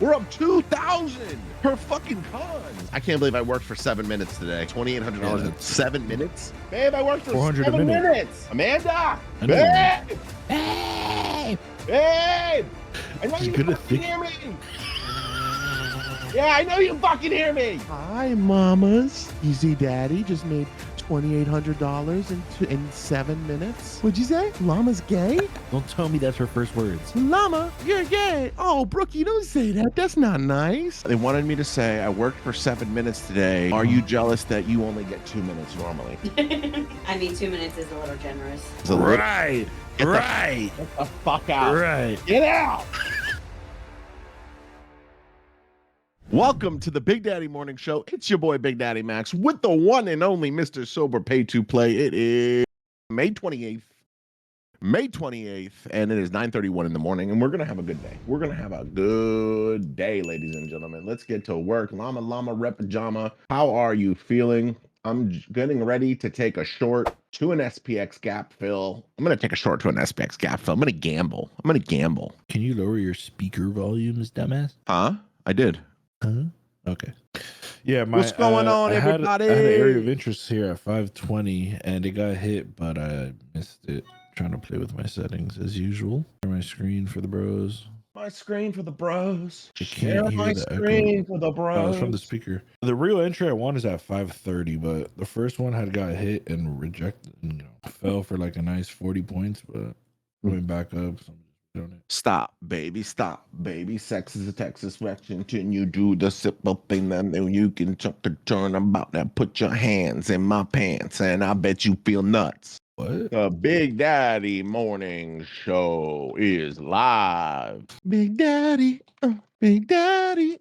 We're up 2,000 per fucking cons. I can't believe I worked for 7 minutes today. $2,800 in 7 minutes. Babe, I worked for 400 7 a minute. minutes. Amanda, I know. babe, Hey! babe. I know She's you gonna fucking think- hear me. Yeah, I know you fucking hear me. Hi, mamas. Easy Daddy just made $2,800 in 7 minutes. What'd you say? Llama's gay? Don't tell me that's her first words. Llama, you're gay. Oh, Brookie, don't say that. That's not nice. They wanted me to say I worked for 7 minutes today. Are you jealous that you only get 2 minutes normally? I mean, 2 minutes is a little generous. It's a little- Right. Get the- Right. Get the fuck out. Right. Get out. Welcome to the Big Daddy Morning Show. It's your boy Big Daddy Max with the one and only Mr. Sober Pay to Play. It is May 28th, and it is 9:31 in the morning, and we're gonna have a good day. We're gonna have a good day, ladies and gentlemen. Let's get to work. Llama rep pajama. How are you feeling? I'm getting ready to take a short to an SPX gap fill. I'm gonna take a short to an SPX gap fill. I'm gonna gamble. Can you lower your speaker volumes, dumbass? Huh? I did. Huh? Okay. Yeah, What's going on, everybody? I had an area of interest here at 520, and it got hit, but I missed it. Trying to play with my settings as usual. Share my screen for the bros. My screen for the bros. I Share can't hear my the screen echo. for the Oh, bros. it's from the speaker. The real entry I want is at 530, but the first one had got hit and rejected, and, fell for like a nice 40 points, but going back up. So I'm just doing it. Stop, baby. Stop, baby. Sex is a Texas reaction. Till you do the simple thing, then you can turn about that. Put your hands in my pants, and I bet you feel nuts. What? The Big Daddy Morning Show is live. Big Daddy, Big Daddy,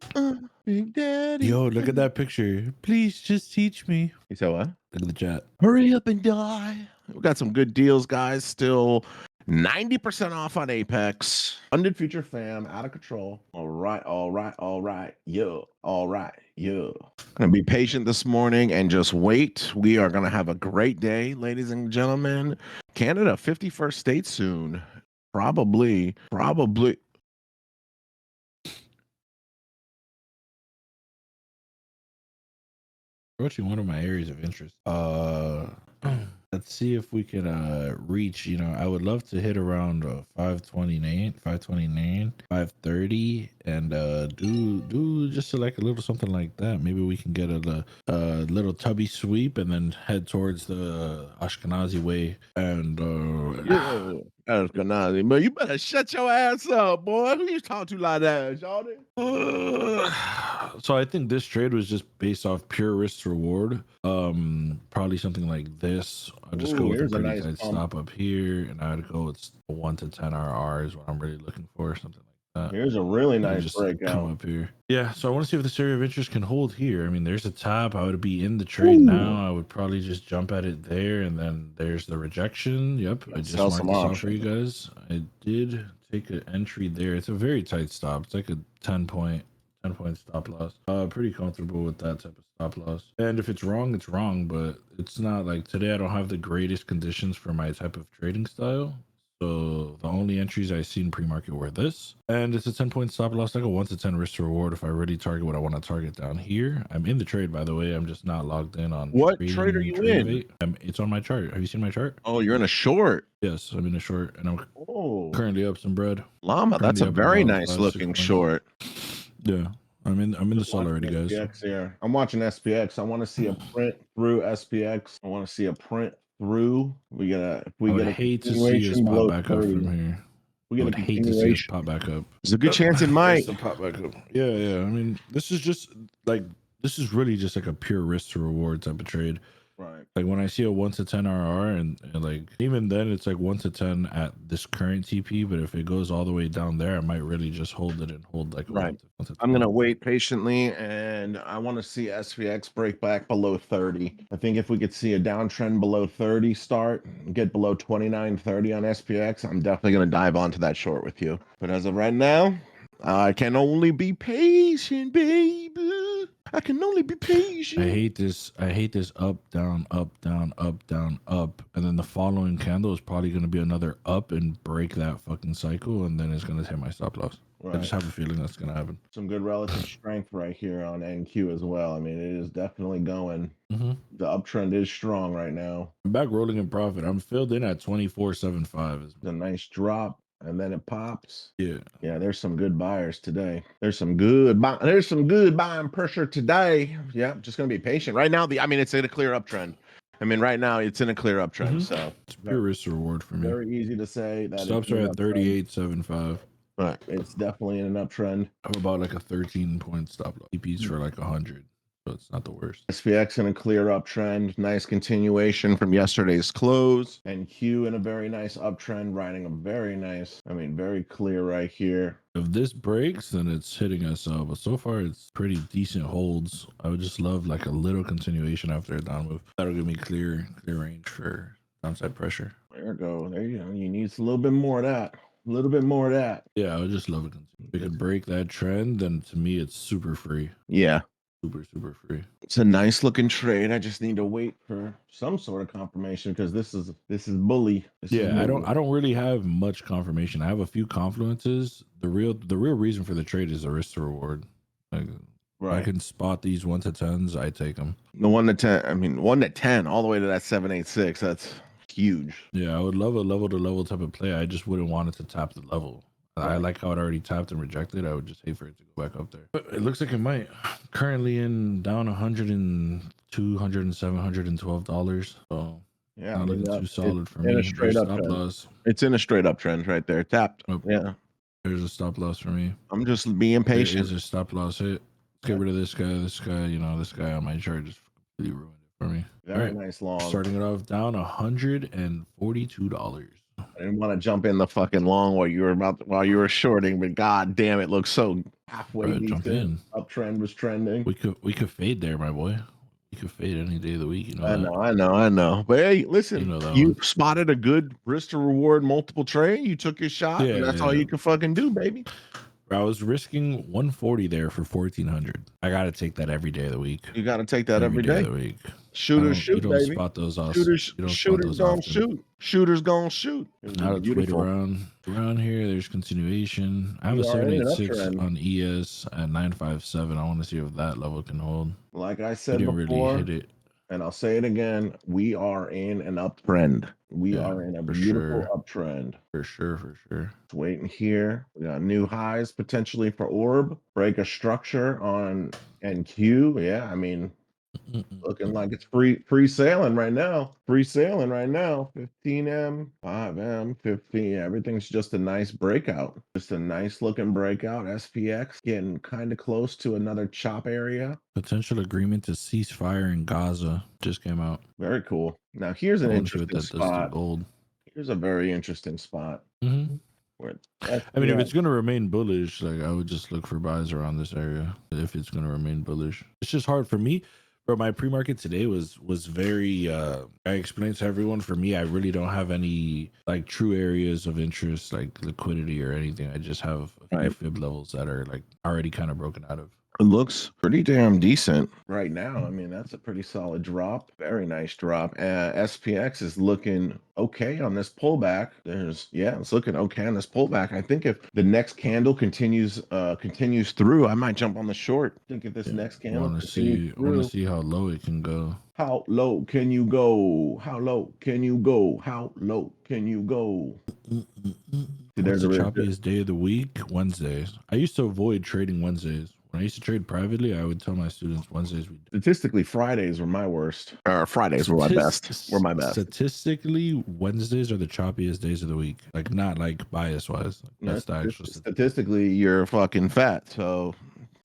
Big Daddy. Yo, look at that picture. Please just teach me. You said what? Look at the chat. Hurry up and die. We got some good deals, guys. Still 90% off on Apex. Funded Future Fam, out of control. All right. Yeah. All right. Yeah. Gonna be patient this morning and just wait. We are gonna have a great day, ladies and gentlemen. Canada, 51st state soon. Probably. Approaching one of my areas of interest. Let's see if we can reach, I would love to hit around 529, 530, and do just like a little something like that. Maybe we can get a little tubby sweep and then head towards the Ashkenazi way. And Yeah. Ashkenazi, but you better shut your ass up, boy. Who you talking to like that, Jordan? So I think this trade was just based off pure risk to reward. Probably something like this. I'll just go with a pretty tight stop up here, and I'd go with 1 to 10 RR is what I'm really looking for, something like that. Here's a really nice just breakout. come up here. Yeah, so I want to see if this area of interest can hold here. I mean, there's a top. I would be in the trade now. I would probably just jump at it there, and then there's the rejection. Yep, I just marked this out for you guys. I did take an entry there. It's a very tight stop. It's like a 10 point stop loss. Pretty comfortable with that type of stop loss. And if it's wrong, it's wrong, but it's not like today I don't have the greatest conditions for my type of trading style. So the only entries I seen pre-market were this, and it's a 10-point stop loss, like a 1 to 10 risk to reward if I really target what I want to target down here. I'm in the trade, by the way. I'm just not logged in on what trade are you in? It's on my chart. Have you seen my chart? Oh, you're in a short. Yes, I'm in a short, and I'm currently up some bread. Llama, that's a very nice looking short. Yeah, I'm in the sell already, guys. SPX here. I'm watching SPX. I want to see a print through SPX. I want to see a print through. I would hate to see us pop back up from here. We I would hate to see us pop back up. There's a good chance it might. Pop back up. Yeah. I mean, this is really just like a pure risk to reward type of trade. Right. Like when I see a 1 to 10 RR, and like even then it's like 1 to 10 at this current TP, but if it goes all the way down there, I might really just hold it and hold like right. I'm gonna wait patiently, and I want to see SPX break back below 30. I think if we could see a downtrend below 30 start, get below 29.30 on SPX, I'm definitely gonna dive onto that short with you. But as of right now, I can only be patient, baby. I can only be patient. I hate this up, down, up, down, up, down, up. And then the following candle is probably going to be another up and break that fucking cycle. And then it's going to hit my stop loss. I just have a feeling that's gonna happen. Some good relative strength right here on NQ as well. I mean, it is definitely going. The uptrend is strong right now. I'm back rolling in profit. I'm filled in at 24.75. It's a nice drop, and then it pops. Yeah. There's some good buyers today. There's some good buying pressure today. Yeah, just gonna be patient. Right now, it's in a clear uptrend. I mean, right now it's in a clear uptrend. So it's pure risk reward for me. Very easy to say that. Stops are at 38.75. But it's definitely in an uptrend. How about like a 13-point stop loss? TPs for like 100. So it's not the worst. SPX in a clear uptrend. Nice continuation from yesterday's close. And Q in a very nice uptrend, riding a very nice, very clear right here. If this breaks, then it's hitting us up. But so far, it's pretty decent holds. I would just love like a little continuation after a down move. That'll give me clear range for downside pressure. There you go. There you go. You need a little bit more of that. A little bit more of that. Yeah, I would just love it. If we could break that trend, then to me, it's super free. Yeah. Super free. It's a nice looking trade. I just need to wait for some sort of confirmation because this is bully. I don't really have much confirmation. I have a few confluences. The real reason for the trade is the risk to reward. Like, I can spot these 1 to 10s. I take them. The 1 to 10. 1 to 10 all the way to that 786. That's huge. Yeah, I would love a level to level type of play. I just wouldn't want it to tap the level. I like how it already tapped and rejected. I would just hate for it to go back up there. But it looks like it might. Currently in down $102, $107, $112. So not looking too solid for me. Straight up stop loss. It's in a straight up trend right there. Tapped. Oh, yeah. There's a stop loss for me. I'm just being patient. There's a stop loss hit. Let's get rid of this guy. This guy on my chart just completely ruined it for me. Very nice long. Starting it off down $142. I didn't want to jump in the fucking long while you were shorting, but god damn, it looks so halfway jump in. Uptrend was trending. We could fade there, my boy. We could fade any day of the week. I know. But hey, listen, you spotted a good risk to reward multiple trade. You took your shot, and that's all you can fucking do, baby. I was risking 140 there for 1,400. I gotta take that every day of the week. You gotta take that every day of the week. Shooters shoot, you don't baby. Spot those off. Shooters gonna shoot. Shooters gonna shoot. Now let's wait around here. There's continuation. I have a 786 on ES at 957. I want to see if that level can hold. Like I said before, really hit it. And I'll say it again, we are in an uptrend. We are in a beautiful uptrend. For sure. Just waiting here. We got new highs potentially for ORB. Break a structure on NQ. Yeah, looking like it's free sailing right now. 15M, 5M, 15. Everything's just a nice breakout. Just a nice looking breakout. SPX getting kind of close to another chop area. Potential agreement to cease fire in Gaza just came out. Very cool. Now here's an interesting spot. Here's a very interesting spot. If it's going to remain bullish, like I would just look for buys around this area. If it's going to remain bullish, it's just hard for me. But my pre-market today was very I explained to everyone, for me, I really don't have any like true areas of interest, like liquidity or anything. I just have a few fib levels that are like already kind of broken out of. It looks pretty damn decent right now. That's a pretty solid drop. Very nice drop. SPX is looking okay on this pullback. It's looking okay on this pullback. I think if the next candle continues through, I might jump on the short. I think if this next candle I want to see how low it can go. How low can you go? How low can you go? How low can you go? There's the choppiest day of the week, Wednesdays. I used to avoid trading Wednesdays. When I used to trade privately, I would tell my students Wednesdays. Statistically, Fridays were my worst. Fridays were my best. Statistically, Wednesdays are the choppiest days of the week. Like not like bias wise. That's the actual. Statistically, you're fucking fat. So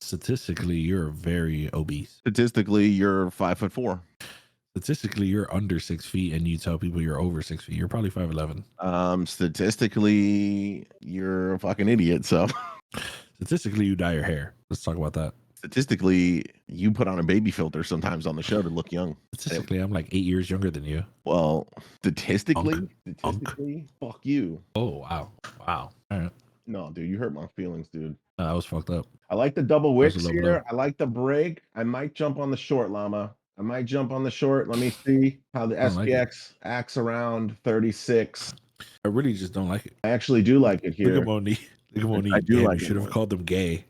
statistically, you're very obese. Statistically, you're 5'4". Statistically, you're under 6 feet, and you tell people you're over 6 feet. You're probably 5'11". Statistically, you're a fucking idiot. So. Statistically, you dye your hair. Let's talk about that. Statistically, you put on a baby filter sometimes on the show to look young. Statistically, I'm like 8 years younger than you. Well, statistically, fuck you. Oh, wow. All right. No, dude, you hurt my feelings, dude. I was fucked up. I like the double wicks here. I like the break. I might jump on the short, Llama. I might jump on the short. Let me see how the SPX acts around 36. I really just don't like it. I actually do like it here. Look They won't I eat. do Damn, like you should have called them gay.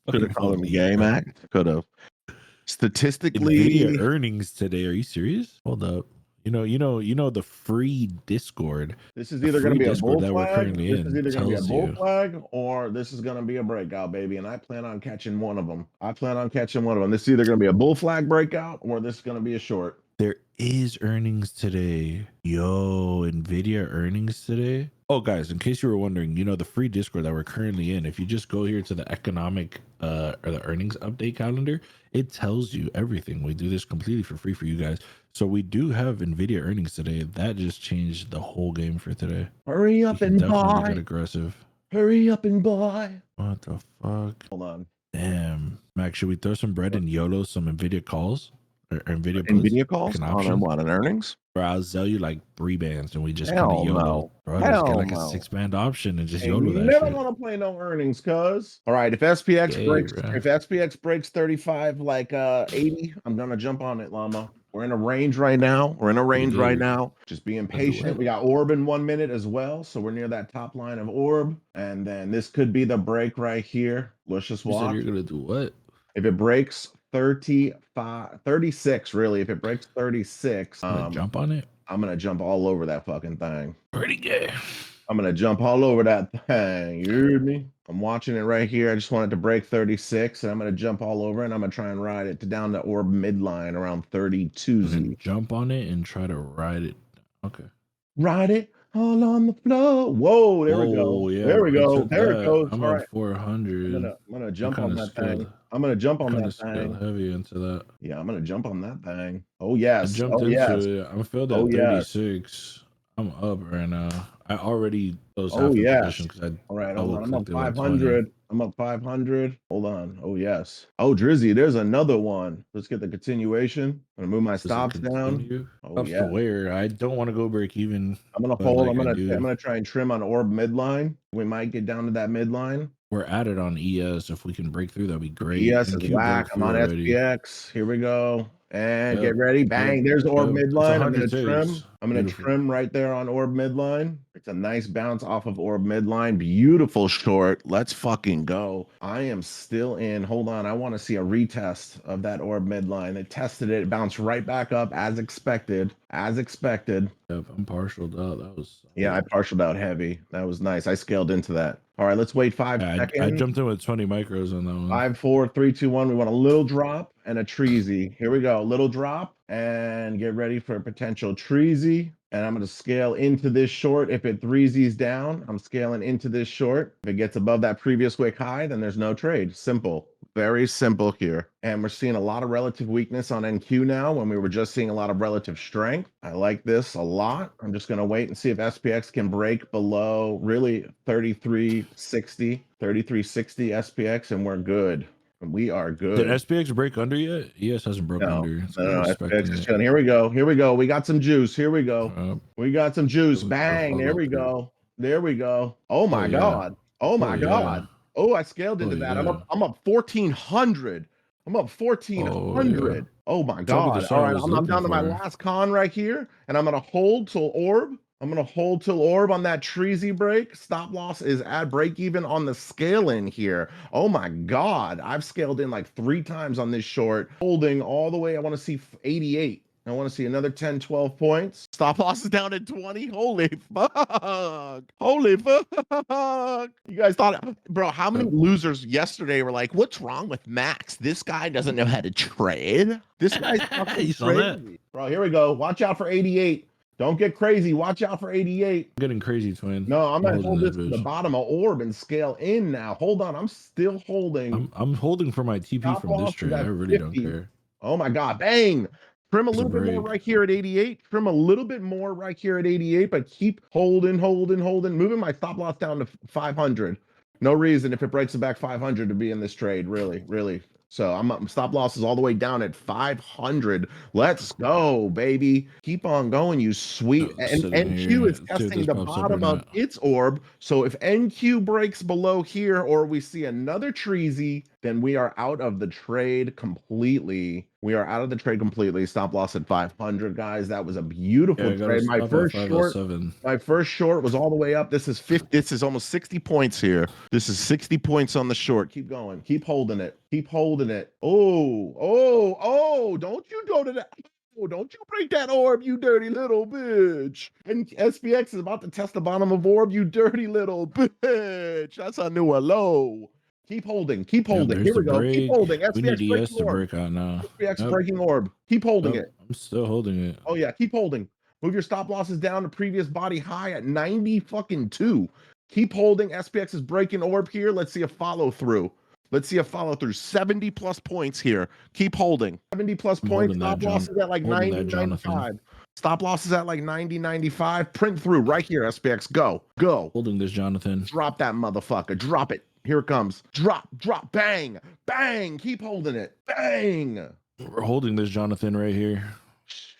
Could have called him gay, Mac. Could have. Nvidia Statistically, earnings today. Are you serious? Hold up. The free Discord. this is The either going to free be a Discord bull that we're flag. currently This is in either going to be a tells bull you. flag or this is going to be a breakout, baby. And I plan on catching one of them. I plan on catching one of them. This is either going to be a bull flag breakout or this is going to be a short. There is earnings today. Yo, Nvidia earnings today. Oh, guys, in case you were wondering, the free Discord that we're currently in, if you just go here to the economic or the earnings update calendar, it tells you everything. We do this completely for free for you guys. So we do have Nvidia earnings today. That just changed the whole game for today. Hurry up and Definitely buy. get aggressive. Hurry up and buy. What the fuck? Hold on. Damn. Max, should we throw some bread and YOLO some Nvidia calls? Or Nvidia puts? Nvidia calls Like an on option? what, an earnings? Or I'll sell you like 3 bands and we just kind of Hell YOLO. no. Bro, just get Hell like a no. 6-band option and just Ain't YOLO that never shit. want to play no earnings, cuz. All right, if SPX Yay, breaks, bro. if SPX breaks 35 like 80, I'm gonna jump on it, llama. We're in a range right now. Just being patient. We got orb in 1 minute as well, so we're near that top line of orb, and then this could be the break right here. Let's just You said watch. you're gonna do what? If it breaks 36, really, if it breaks 36, Jump on it? I'm gonna jump all over that fucking thing. Pretty gay. I'm gonna jump all over that thing. You heard me? I'm watching it right here. I just want it to break 36, and I'm gonna jump all over, and I'm gonna try and ride it to down the orb midline around 32. And then jump on it and try to ride it. Okay. Ride it all on the floor. Whoa, there we go. Yeah, there we go. There it goes. I'm all up right. 400. I'm gonna jump on that thing. I'm gonna jump on that thing. Heavy into that. Yeah, I'm gonna jump on that thing. Oh I yes. jumped Oh into yes. it. I'm filled at Oh, yes. 36. I'm up right now. I already closed Oh half the yes. position because I All right, hold on. I'm up double-clicked it with 20. 500. I'm up 500. Hold on. Oh yes. Oh Drizzy, there's another one. Let's get the continuation. I'm gonna move my Does it stops down. continue? Oh Stops yeah. to where? I don't want to go break even. I'm gonna but hold. like I'm gonna try and trim on orb midline. We might get down to that midline. We're at it on ES. If we can break through, that'd be great. ES And is Q whack. broke I'm on through already. SPX. Here we go. And Yep. get ready. Bang. There's orb It's midline. I'm gonna 100 trim. ticks. I'm gonna Beautiful. trim right there on orb midline. It's a nice bounce off of orb midline. Beautiful short. Let's fucking go. I am still in. Hold on. I want to see a retest of that orb midline. It tested it. It bounced right back up as expected. As expected. Yep, I'm partialed out. That was Yeah, I partialed out heavy. That was nice. I scaled into that. All right, let's wait 5 seconds. I jumped in with 20 micros on that one. 5, 4, 3, 2, 1. We want a little drop and a treasy. Here we go. Little drop and get ready for a potential treasy. And I'm going to scale into this short. If it threesies down, I'm scaling into this short. If it gets above that previous wick high, then there's no trade. Simple. Very simple here. And we're seeing a lot of relative weakness on NQ now when we were just seeing a lot of relative strength. I like this a lot. I'm just going to wait and see if SPX can break below really 3360 SPX, and we're good. We are good. Did SPX break under yet? ES hasn't broken under. No, SPX is chilling. Here we go. Here we go. We got some juice. Here we go. We got some juice. Bang. There we go. There we go. Oh my God. Oh my God. Oh, I scaled into that. I'm up 1400. I'm up 1400. Oh my God. All right. I'm down to my last con right here, and I'm gonna hold till orb. I'm gonna hold till orb on that treasy break. Stop loss is at break even on the scale in here. Oh my God. I've scaled in like 3 times on this short, holding all the way. I want to see 88. I want to see another 10, 12 points. Stop loss is down at 20. Holy fuck. Holy fuck. You guys thought, bro, how many losers yesterday were like, what's wrong with Max? This guy doesn't know how to trade. This guy's fucking crazy. Bro, here we go. Watch out for 88. Don't get crazy. Watch out for 88. I'm getting crazy, twin. No, I'm gonna hold this to the bottom of orb and scale in now. Hold on. I'm still holding. I'm holding for my TP from this trade. I really don't care. Oh my God. Bang. Trim a little bit more right here at 88. Trim a little bit more right here at 88, but keep holding. Moving my stop loss down to 500. No reason if it breaks it back 500 to be in this trade. Really. So I'm stop losses all the way down at 500. Let's go, baby. Keep on going, you sweet. And Sitting NQ here, is see if testing this the pops up or bottom of not. its orb. So if NQ breaks below here or we see another treasy, then we are out of the trade completely. We are out of the trade completely. Stop loss at 500, guys. That was a beautiful Yeah, I got trade. to My stop at first short. 507. My first short was all the way up. This is 50. This is almost 60 points here. This is 60 points on the short. Keep going. Keep holding it. Keep holding it. Oh, don't you go to that. Oh, don't you break that orb, you dirty little bitch. And SPX is about to test the bottom of orb, you dirty little bitch. That's a new low. Keep holding. Keep holding. There's Here the we go. Keep break. holding. We need SPX breaking ES to orb. break out now. SPX breaking orb. Keep holding it. I'm still holding it. Oh yeah, keep holding. Move your stop losses down to previous body high at 90 fucking 2. Keep holding. SPX is breaking orb here. Let's see a follow through. Let's see a follow through. 70 plus points here. Keep holding. 70 plus I'm points. holding Stop that, losses at like 90, Jonathan. 95. Stop losses at like 90, 95. Print through right here, SPX. Go. Go. Holding this, Jonathan. Drop that motherfucker. Drop it. Here it comes. Drop. Bang. Bang. Keep holding it. Bang. We're holding this, Jonathan, right here.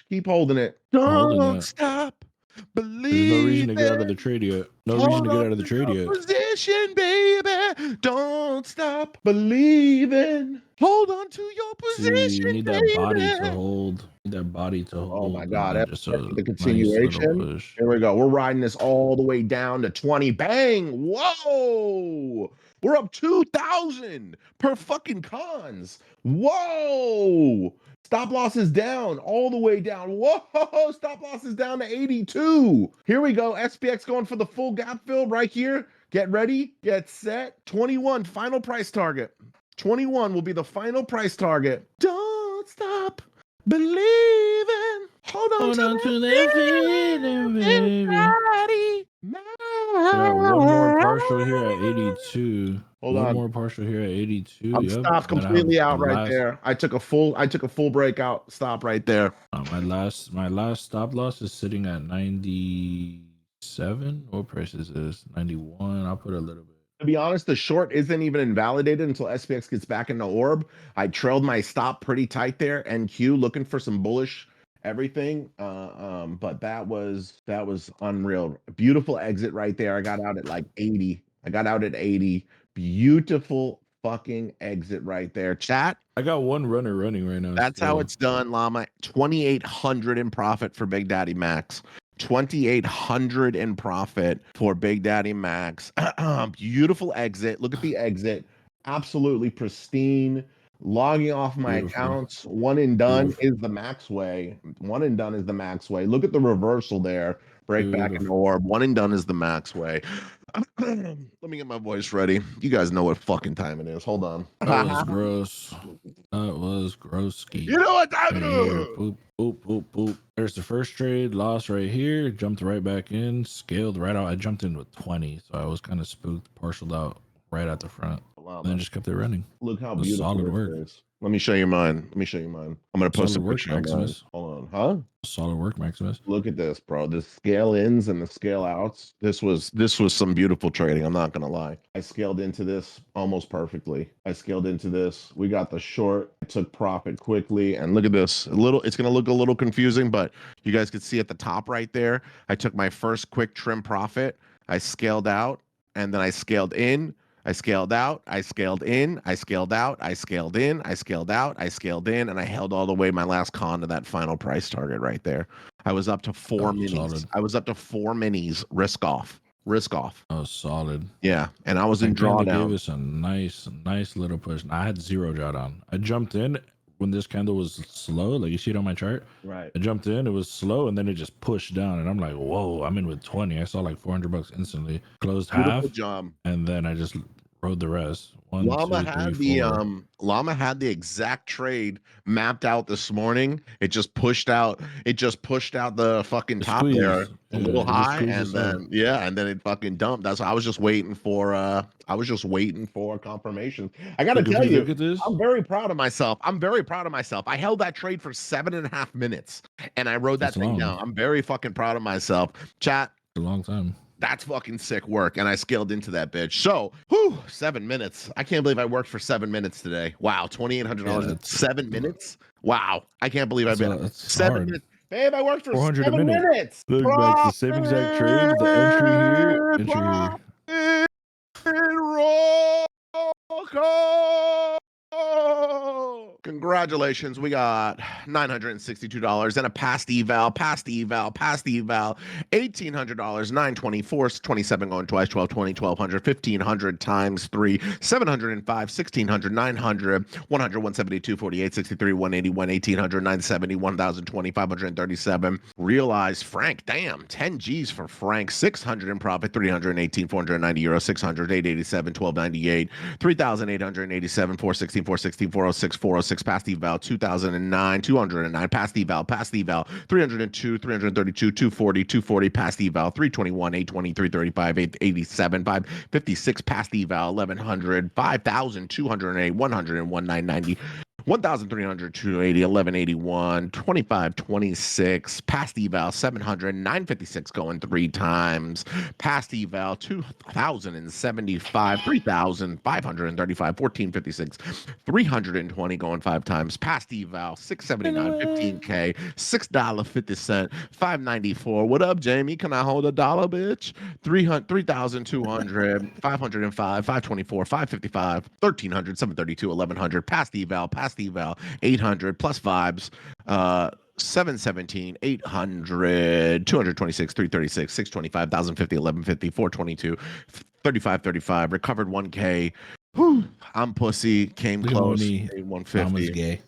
Keep holding it. Holding Don't it. stop. There's no reason to get out of the trade yet. No reason to get out of the trade yet. Position, baby. Don't stop believing. Hold on to your position. See, we need that body to hold. Need that body to hold. Oh my God. That's just The continuation. Nice Here we go. We're riding this all the way down to 20. Bang. Whoa. We're up 2,000 per fucking cons. Whoa. Stop loss is down, all the way down. Whoa, stop loss is down to 82. Here we go. SPX going for the full gap fill right here. Get ready, get set. 21, final price target. 21 will be the final price target. Don't stop believing. Hold on to that feeling, baby. Yeah, one more partial here at 82. One more partial here at 82. I'm stopped completely out right there. I took a full breakout stop right there. My last stop loss is sitting at 97. What price is this? 91. I'll put a little bit. To be honest, the short isn't even invalidated until SPX gets back into orb. I trailed my stop pretty tight there. NQ looking for some bullish everything. But that was unreal. Beautiful exit right there. I got out at like 80. Beautiful fucking exit right there. Chat. I got one runner running right now. That's how it's done, Llama. 2,800 in profit for Thebigdaddymax. 2,800 in profit for Thebigdaddymax. Beautiful exit. Look at the exit. Absolutely pristine. Logging off my accounts. One and done is the max way. One and done is the max way. Look at the reversal there. Break back in orb. One and done is the max way. Let me get my voice ready. You guys know what fucking time it is. Hold on. That was gross. That was gross-ski. You know what time it is? Boop, boop, boop, boop. There's the first trade. Lost right here. Jumped right back in. Scaled right out. I jumped in with 20, so I was kind of spooked. Partialed out right at the front. And then just kept it running. Look how beautiful solid work. Is. Let me show you mine. I'm gonna post a picture. Maximus. Hold on, huh? Solid work, Maximus. Look at this, bro. The scale ins and the scale outs. This was some beautiful trading. I'm not gonna lie. I scaled into this almost perfectly. We got the short. I took profit quickly, and look at this. It's gonna look a little confusing, but you guys can see at the top right there. I took my first quick trim profit. I scaled out, and then I scaled in. I scaled out, I scaled in, I scaled out, I scaled in, I scaled out, I scaled in, and I held all the way my last con to that final price target right there. I was up to 4 minis. Solid. I was up to 4 minis, risk off. Oh, solid. Yeah, and I was in drawdown. Gave us a nice little push. I had 0 drawdown. I jumped in when this candle was slow, like you see it on my chart. Right. I jumped in, it was slow, and then it just pushed down, and I'm like, whoa, I'm in with 20. I saw like $400 instantly. Closed Beautiful half, job. And then I just rode the rest. Llama had the exact trade mapped out this morning. It just pushed out the fucking top there a little high, and then it fucking dumped. That's why I was just waiting for confirmation. I gotta tell you, I'm very proud of myself. I held that trade for 7.5 minutes and I rode that thing down. I'm very fucking proud of myself. Chat. A long time. That's fucking sick work. And I scaled into that bitch. So, whew, 7 minutes. I can't believe I worked for 7 minutes today. Wow, $2,800 in 7 minutes. Wow, I can't believe I've been that's 7 hard. minutes. Babe, I worked for 400 a 7 minute. minutes. Look, Max, the same exact trade. The entry here. Entry here. Roll call. Congratulations, we got $962 and a past eval, $1,800, $924, 27 going twice, 12, 20, 1200, 1500 times 3, 705, 1600, 900, 100, 172, 48, 63, 181, 1800, 970, 1020, 537. Realized Frank, damn, 10 G's for Frank, 600 in profit, 318, 490 euros, 600, 887, 1298, 3,887, 416, 416, 406, 406, past eval, 2009, 209, past eval, 302, 332, 240, 240, past eval, 321, 820, 335, 887, 556, past eval, 1100, 5,208, 101, 990. 1,300, 280, 1181, 25, 26, past eval, 700, 956 going 3 times, past eval, 2,075, 3,535, 1,456, 320 going 5 times, past eval, 679, 15K, $6.50, 594. What up, Jamie? Can I hold $1, bitch? 3,200, 505, 524, 555, 1,300, 732, 1,100, past eval, 800 plus vibes, 717, 800, 226, 336, 625, 1,050, 1,150, 422, 35, recovered 1K. Whew, I'm pussy, came close, 150. Gay.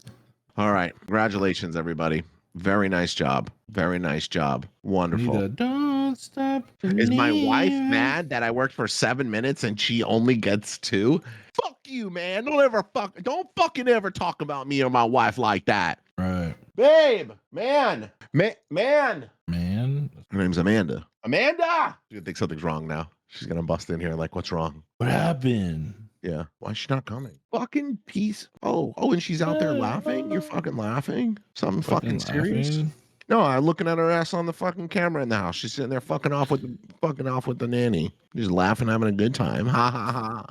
All right, congratulations, everybody. Very nice job. Very nice job. Wonderful. Don't stop. Is my wife mad that I worked for 7 minutes and she only gets 2? Fuck you, man. Don't fucking ever talk about me or my wife like that. Right. Babe, man. Man. Her name's Amanda. Amanda! She's gonna think something's wrong now. She's gonna bust in here like, what's wrong? What happened? Yeah. Why is she not coming? Fucking piece. Oh, and she's out there laughing? You're fucking laughing? Something fucking serious? Laughing? No, I'm looking at her ass on the fucking camera in the house. She's sitting there fucking off with the nanny. She's laughing, having a good time. Ha ha ha.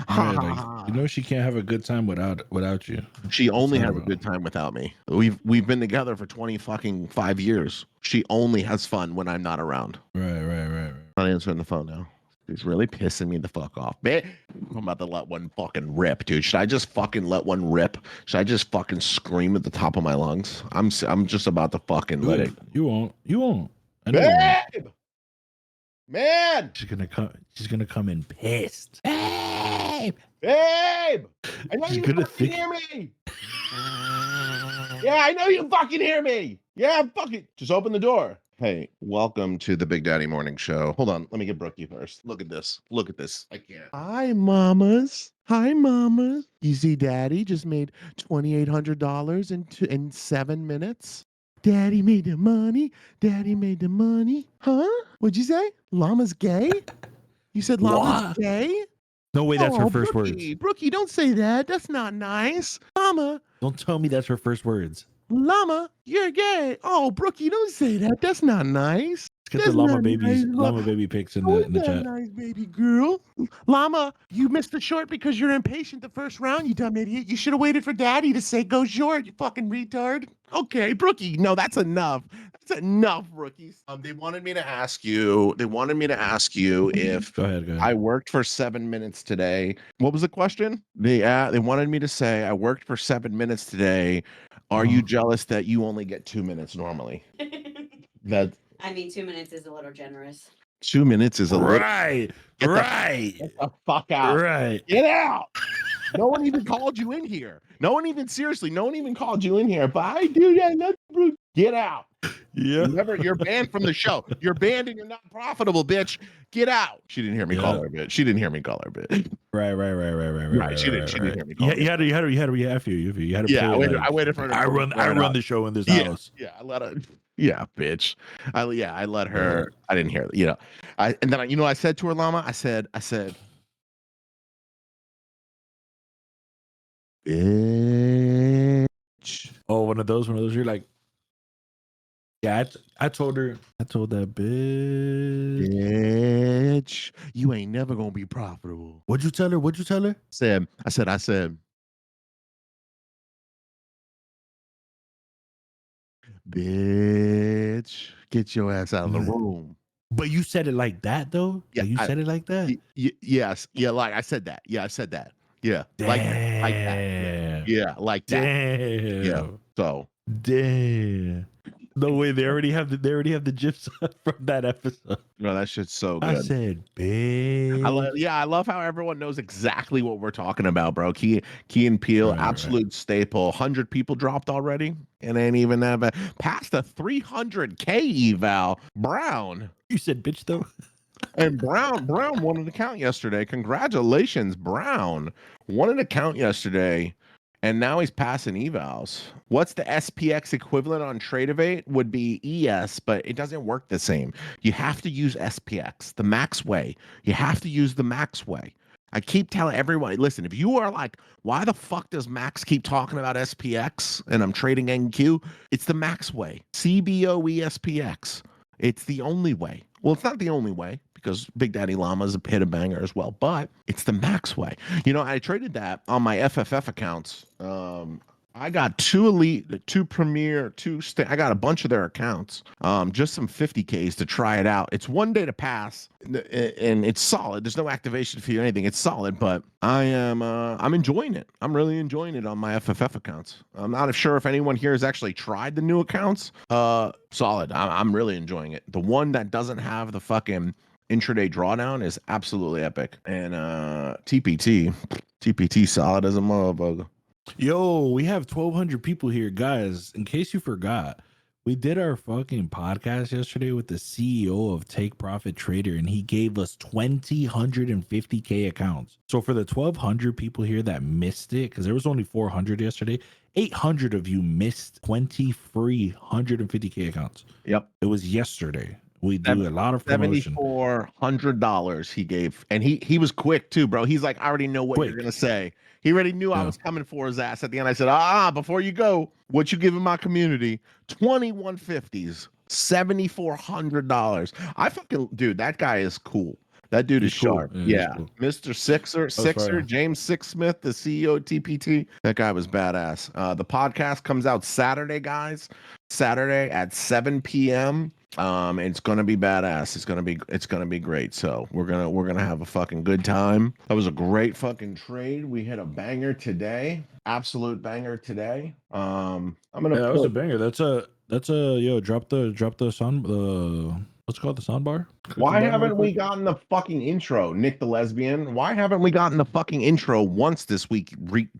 Right, like, you know she can't have a good time without you. She only has a good time without me. We've been together for 20 fucking 5 years. She only has fun when I'm not around. Right. Not answering the phone now. She's really pissing me the fuck off. Man, I'm about to let one fucking rip, dude. Should I just fucking let one rip? Should I just fucking scream at the top of my lungs? I'm just about to fucking let it. You won't. I know Babe! Man! She's gonna come in pissed. Babe! I know you fucking hear me! Yeah, I know you fucking hear me! Yeah, fucking just open the door. Hey, welcome to the Big Daddy Morning Show. Hold on, let me get Brookie first. Look at this. I can't. Hi, mamas. Easy Daddy just made $2,800 in 7 minutes. Daddy made the money. Huh? What'd you say? Llama's gay? You said Llama's gay? No way, that's her first Brookie, words. Brookie, don't say that. That's not nice. Llama. Don't tell me that's her first words. Llama, you're gay. Oh, Brookie, don't say that. That's not nice. Let's get the llama baby pics in the chat. Nice baby girl. Llama, you missed the short because you're impatient the first round, you dumb idiot. You should have waited for Daddy to say go short, you fucking retard. Okay, Brookie, no, that's enough. That's enough, rookies. They wanted me to ask you if Go ahead. I worked for 7 minutes today. What was the question? They wanted me to say I worked for 7 minutes today. Are you jealous that you only get 2 minutes normally? That I mean, 2 minutes is a little generous. 2 minutes is a little. Right. Get the fuck out. Right. Get out. No one even called you in here. No one even called you in here. Bye, dude. I love you. Get out. Yeah. Remember, you're banned from the show. You're banned and you're not profitable, bitch. Get out. She didn't hear me call her, bitch. Right. She didn't hear me call her. You had to react you. You had to Yeah, play I waited for her to I run the show in this house. Yeah, I let her. Yeah, bitch. I let her. I didn't hear. And then I said to her, Llama. I said, bitch. Oh, one of those. You're like, Yeah, I told her. I told that bitch. Bitch, you ain't never gonna be profitable. What'd you tell her? What'd you tell her? I said, bitch, get your ass out of the room. But you said it like that though? Yeah, Like you said it like that? Yes. Yeah, like I said that. Yeah, I said that. Yeah. Damn. Like that. Yeah, like that. Damn. Yeah. So damn. No way, they already have the gifs from that episode. no, that shit's so good. I said, bitch. I love how everyone knows exactly what we're talking about, bro. Key and Peele, absolute staple. 100 people dropped already, and ain't even have past the 300K eval. Brown. You said bitch though. And Brown won an account yesterday. Congratulations, Brown won an account yesterday, and now he's passing evals. What's the SPX equivalent on Tradeovate? Would be ES, but it doesn't work the same. You have to use SPX, the max way. You have to use the max way. I keep telling everyone, listen, if you are like, why the fuck does Max keep talking about SPX and I'm trading NQ? It's the max way. CBOE SPX. It's the only way. Well, it's not the only way because Big Daddy Llama's hit a banger as well, but it's the max way. You know, I traded that on my FFF accounts. I got 2 elite, 2 premier, 2 I got a bunch of their accounts. Just some 50Ks to try it out. It's 1 day to pass, and it's solid. There's no activation fee or anything. It's solid, but I'm enjoying it. I'm really enjoying it on my FFF accounts. I'm not sure if anyone here has actually tried the new accounts. Solid. I'm really enjoying it. The one that doesn't have the fucking intraday drawdown is absolutely epic. And TPT solid as a motherfucker. Yo, we have 1,200 people here, guys. In case you forgot, we did our fucking podcast yesterday with the CEO of Take Profit Trader, and he gave us 2,150K accounts. So for the 1,200 people here that missed it, because there was only 400 yesterday, 800 of you missed 20 free 150K accounts. Yep, it was yesterday. We do a lot of promotion. $7,400 he gave, and he was quick too, bro. He's like, I already know what you're gonna say. He already knew I was coming for his ass. At the end, I said, before you go, what you giving my community? 2150s, $7,400. I fucking dude, that guy is cool. That dude is sharp. Yeah. Cool. Mr. Sixer, James Sixsmith, the CEO of TPT. That guy was badass. The podcast comes out Saturday, guys. Saturday at 7 p.m. It's gonna be badass. It's gonna be great. So we're gonna have a fucking good time. That was a great fucking trade. We hit a banger today. Absolute banger today. I'm gonna that was a banger. That's a drop the sound what's it called, the soundbar? Why haven't we gotten the fucking intro, Nick the Lesbian? Why haven't we gotten the fucking intro once this week?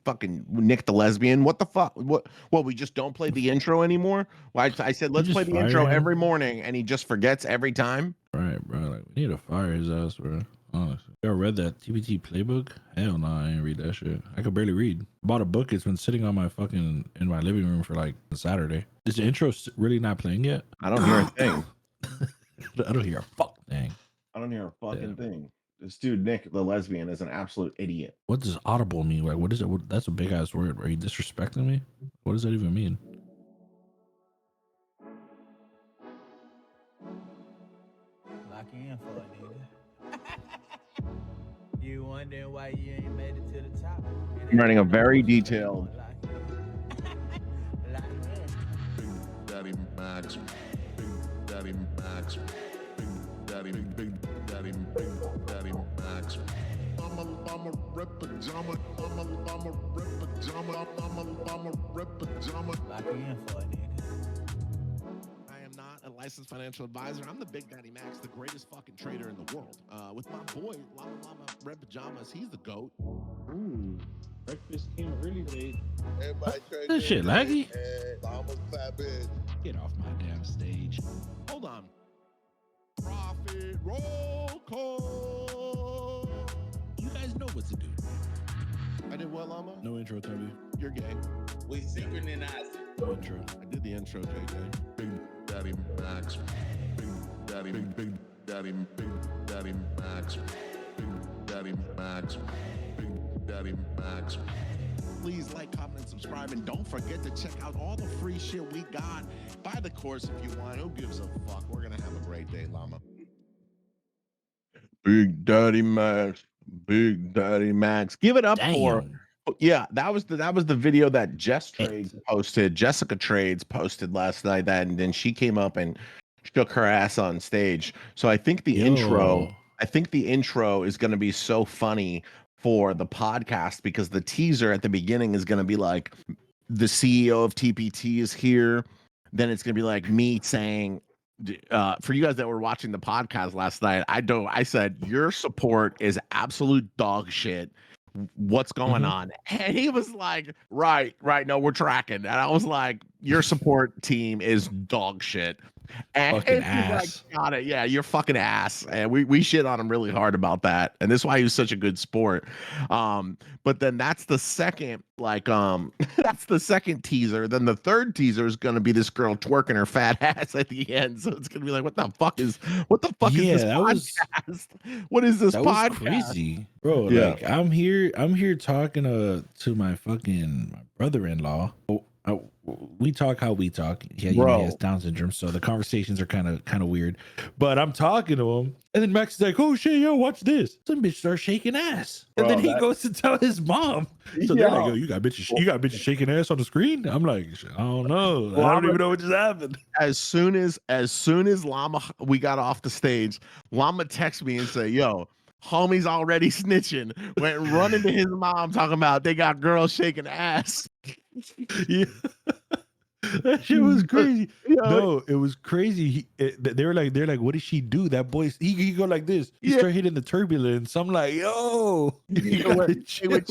Fucking Nick the Lesbian. What the fuck? What? We just don't play the intro anymore? Why? I said let's play the intro every morning, and he just forgets every time. Right, bro. Like we need to fire his ass, bro. Honestly, y'all read that TPT playbook? Hell no, I ain't read that shit. I could barely read. Bought a book. It's been sitting on my fucking in my living room for like a Saturday. Is the intro really not playing yet? I don't hear a thing. I don't hear a fuck thing. I don't hear a fucking thing. This dude Nick the Lesbian is an absolute idiot. What does audible mean? Like, what is it? That's a big ass word. Are you disrespecting me? What does that even mean? Lock in for it, nigga. You wondering why you ain't made it to the top? I'm running a very detailed. Daddy Max. Daddy Max. Big Daddy Max. I'm a rep pajama. I'm a rep pajama. I'm a rep pajama. Lock in for it, nigga. I am not a licensed financial advisor. I'm the Big Daddy Max, the greatest fucking trader in the world. With my boy Llama Red Pajamas, he's the GOAT. Ooh, breakfast came really late. Everybody this shit laggy. Llama's fat bitch. Get off my damn stage. Hold on. Profit roll call. You guys know what to do. I did what, Llama? No intro, Toby. You're gay. We synchronized. No intro. I did the intro, JJ. Big Daddy Max. Big Daddy Max. Big Daddy Max. Big Daddy Max. please like, comment, and subscribe. And don't forget to check out all the free shit we got. Buy the course if you want. Who gives a fuck? We're going to have a great day, Llama. Big Daddy Max. Big Daddy Max. Give it up for... Yeah, that was the video that Jessica Trades posted last night. And then she came up and shook her ass on stage. So I think the intro is going to be so funny for the podcast, because the teaser at the beginning is going to be like, the CEO of TPT is here. Then it's going to be like me saying, for you guys that were watching the podcast last night, I said your support is absolute dog shit. What's going on? And he was like, right, no, we're tracking. And I was like, your support team is dog shit. And fucking he's ass. like, got it. Yeah, you're fucking ass. And we shit on him really hard about that. And this is why he was such a good sport. But then that's the second, that's the second teaser. Then the third teaser is gonna be this girl twerking her fat ass at the end. So it's gonna be like, what the fuck is this podcast? What is this podcast? Was crazy, bro. Yeah. Like I'm here talking to my brother-in-law. We talk how we talk. Yeah, he has Down syndrome, so the conversations are kind of weird. But I'm talking to him, and then Max is like, "Oh shit, yo, watch this." Some bitch starts shaking ass, and then he goes to tell his mom. So they're like, "Oh, you got bitches shaking ass on the screen." I'm like, "I don't know. I don't even know what just happened." As soon as Llama, we got off the stage, Llama texted me and said, "Yo, homie's already snitching." Went running to his mom talking about they got girls shaking ass. Yeah. That shit was crazy. No, it was crazy. They're like, what did she do? That boy, he go like this. He start hitting the turbulence. I'm like, yo. When she was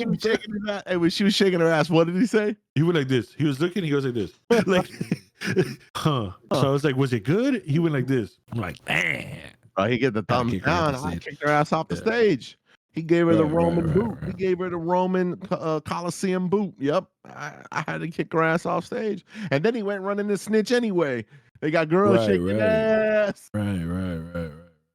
shaking her ass, what did he say? He went like this. He was looking. He goes like this. Like, huh. So I was like, was it good? He went like this. I'm like, man. Oh, he get the thumbs down. I kicked her ass off the stage. He gave her the Roman boot. He gave her the Roman Coliseum boot. Yep. I had to kick her ass off stage. And then he went running the snitch anyway. They got girls shaking ass. Right.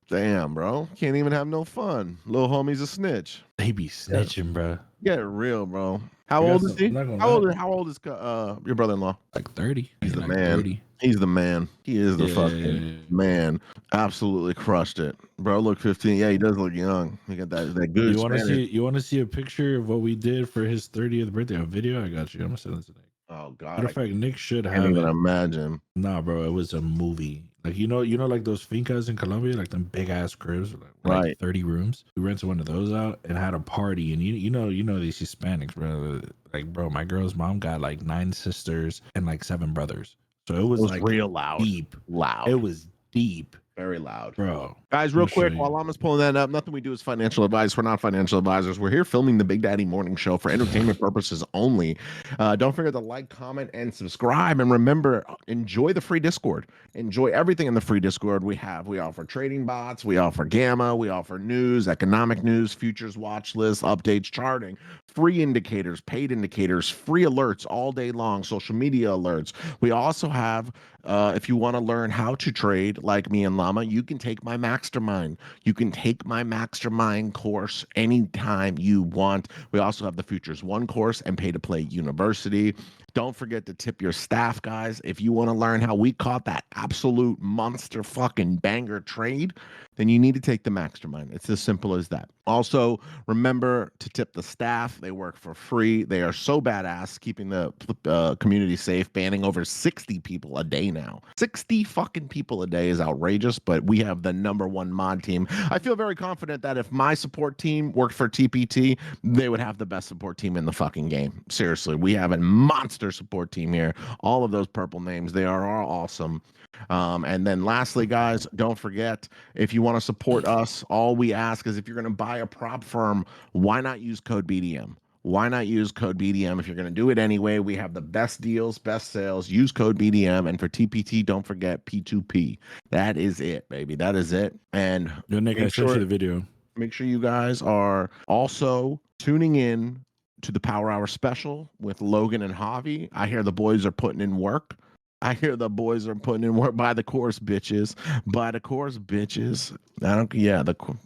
Damn, bro. Can't even have no fun. Little homie's a snitch. They be snitching, bro. Get it real, bro. How old is he? How old is your brother-in-law? Like 30. He's the man. 30. He's the man. He is the fucking man. Absolutely crushed it, bro. Look 15. Yeah, he does look young. He got that good. You want to see a picture of what we did for his 30th birthday? A video? I got you. I'm gonna send this to Nick. Oh God. Matter of fact, Nick should have. I can't even imagine. Nah, bro. It was a movie. Like you know, like those fincas in Colombia, like them big ass cribs, like 30 rooms. We rented one of those out and had a party. And you know these Hispanics, bro. Like, bro, my girl's mom got like 9 sisters and like 7 brothers. So it was like real loud. Loud. It was deep. Very loud. Bro. Guys, real quick, while Llama's pulling that up, nothing we do is financial advice. We're not financial advisors. We're here filming the Big Daddy Morning Show for entertainment purposes only. Don't forget to like, comment, and subscribe. And remember, enjoy the free Discord. Enjoy everything in the free Discord we have. We offer trading bots. We offer Gamma. We offer news, economic news, futures watch lists, updates, charting, free indicators, paid indicators, free alerts all day long, social media alerts. We also have, if you want to learn how to trade like me and Llama, you can take my Mastermind. You can take my Mastermind course anytime you want. We also have the Futures 1 course and Pay to Play University. Don't forget to tip your staff, guys. If you want to learn how we caught that absolute monster fucking banger trade, then you need to take the Mastermind. It's as simple as that. Also, remember to tip the staff. They work for free. They are so badass, keeping the community safe, banning over 60 people a day now. 60 fucking people a day is outrageous, but we have the #1 mod team. I feel very confident that if my support team worked for TPT, they would have the best support team in the fucking game. Seriously, we have a monster support team here. All of those purple names, they are all awesome. And then lastly, guys, don't forget, if you want to support us, all we ask is if you're going to buy a prop firm, why not use code BDM? Why not use code BDM? If you're going to do it anyway, we have the best deals, best sales. Use code BDM. And for TPT, don't forget P2P. That is it, baby. That is it. And yo, Nick, I sent you the video. Make sure you guys are also tuning in to the Power Hour special with Logan and Javi. I hear the boys are putting in work. Buy the course, bitches. Buy the course, bitches.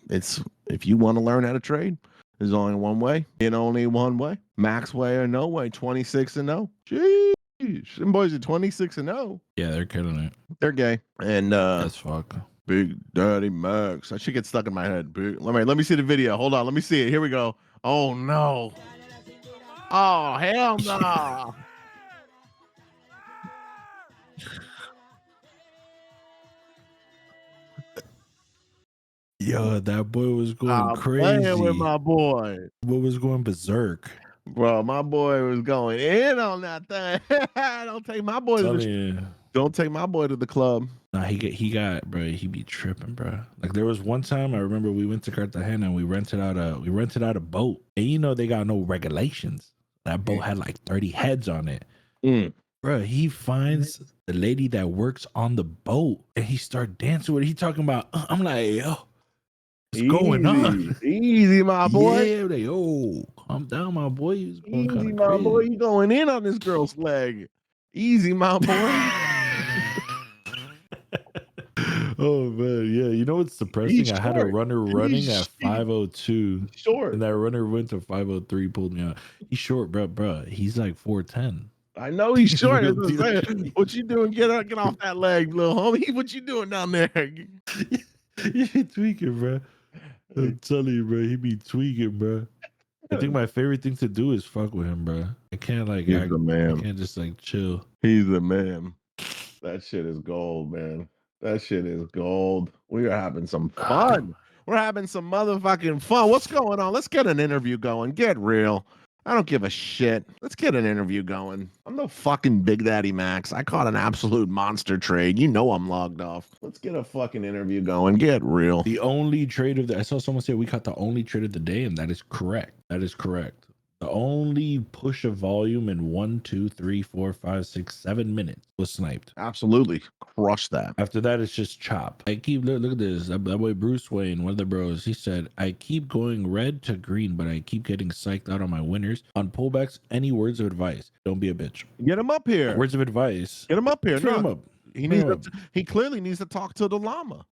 It's if you want to learn how to trade, There's only one way, and only one way. Max way or no way. 26-0. Jeez, them boys are 26-0. Yeah, they're killing it. They're gay. And That's fuck. Big Daddy Max. That shit gets stuck in my head. Let me see the video. Hold on. Let me see it. Here we go. Oh no. Oh hell no. Yo, that boy was going Playing crazy. with my boy. What was going berserk? Bro, my boy was going in on that thing. Don't take my boy to the club. Nah, he got, bro. He be tripping, bro. Like there was one time I remember we went to Cartagena and we rented out a boat, and you know they got no regulations. That boat had like 30 heads on it. Bro, he finds the lady that works on the boat and he start dancing with her. He talking about, I'm like, yo, what's going on? Easy, my boy. Yeah, like, yo, calm down, my boy. He's going Easy, my crazy. boy. You going in on this girl's leg. Easy, my boy. Oh man, yeah. You know what's depressing? I had a runner running at 502. Short. And that runner went to 503, pulled me out. He's short, bro. He's like 4'10. I know he's short. What you doing? Get off that leg, little homie. What you doing down there? You tweaking, bro. I'm telling you, bro. He be tweaking, bro. I think my favorite thing to do is fuck with him, bro. I can't like He's the man. I can't just like chill. He's the man. That shit is gold, man. That shit is gold. We are having some fun. We're having some motherfucking fun. What's going on? Let's get an interview going. Get real. I don't give a shit. Let's get an interview going. I'm no fucking Big Daddy Max. I caught an absolute monster trade. You know I'm logged off. Let's get a fucking interview going. Get real. The only trade of the I saw someone say we caught the only trade of the day, and that is correct. That is correct. The only push of volume in 1, 2, 3, 4, 5, 6, 7 minutes was sniped. Absolutely. Crush that. After that, it's just chop. I keep, look at this. That boy Bruce Wayne, one of the bros, he said, I keep going red to green, but I keep getting psyched out on my winners. On pullbacks, any words of advice? Don't be a bitch. Get him up here. Words of advice. Get him up here. Bring him up. He clearly needs to talk to the llama.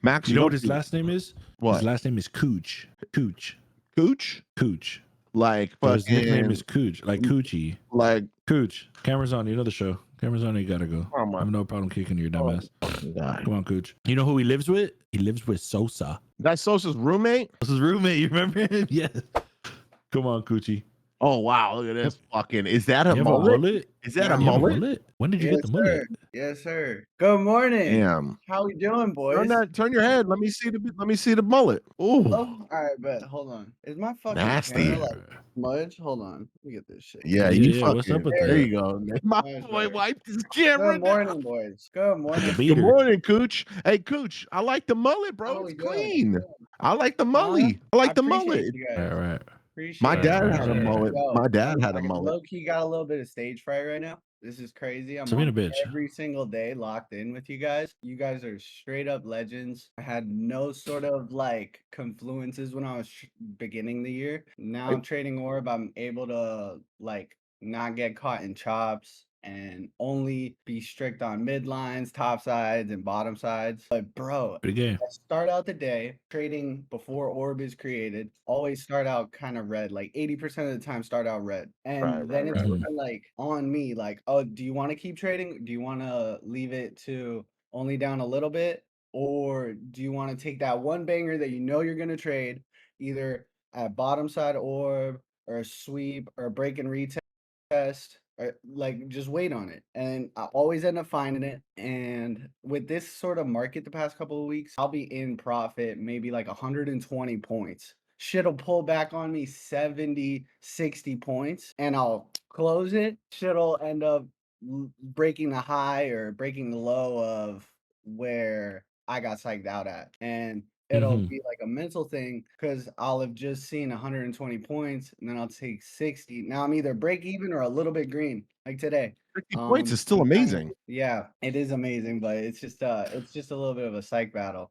Max, you know what his last name is? What? His last name is Cooch. Cooch. Cooch? Cooch. Like his nickname is Cooch, like Coochie. Like Cooch. Camera's on. You know the show. Camera's on. You gotta go. Oh, I have no problem kicking your dumbass. God. Come on, Cooch. You know who he lives with? He lives with Sosa. That's Sosa's roommate? That's his roommate. You remember him? Yes. Come on, Coochie. Oh wow! Look at this fucking. Is that a You have mullet? Is that a mullet? When did you get the mullet? Yes, sir. Good morning. Damn. How we doing, boys? Turn your head. Let me see the mullet. Ooh. Oh, all right, bet. Hold on. Is my fucking Nasty. hair like smudge? Hold on. Let me get this shit. Yeah, you fucking. What's up with there that? you go. My Nice, boy sir. wiped his camera. Good morning, boys. Good morning. Good morning, Cooch. Hey, Cooch. I like the mullet, bro. How It's we doing? clean. I like the mullet. I like the mullet. You guys. Right. Appreciate My it. dad had a Right. mullet. Yo, My dad had a I mullet. low-key got a little bit of stage fright right now. This is crazy. I'm So being on a bitch. every single day locked in with you guys. You guys are straight up legends. I had no sort of like confluences when I was beginning the year. Now I'm trading orb. I'm able to like not get caught in chops and only be strict on mid lines, top sides, and bottom sides. But bro, Pretty gay. I start out the day trading before orb is created. Always start out kind of red, like 80% of the time start out red. And then it's right. like on me, like, oh, do you want to keep trading? Do you want to leave it to only down a little bit? Or do you want to take that one banger that you know you're going to trade either at bottom side orb or a sweep or a break and retest? Or like just wait on it, and I always end up finding it. And with this sort of market the past couple of weeks, I'll be in profit maybe like 120 points. Shit'll pull back on me 70 60 points and I'll close it. Shit'll end up breaking the high or breaking the low of where I got psyched out at, and it'll be like a mental thing because I'll have just seen 120 points and then I'll take 60. Now I'm either break even or a little bit green, like today. 50 points is still amazing. Yeah, it is amazing, but it's just a little bit of a psych battle.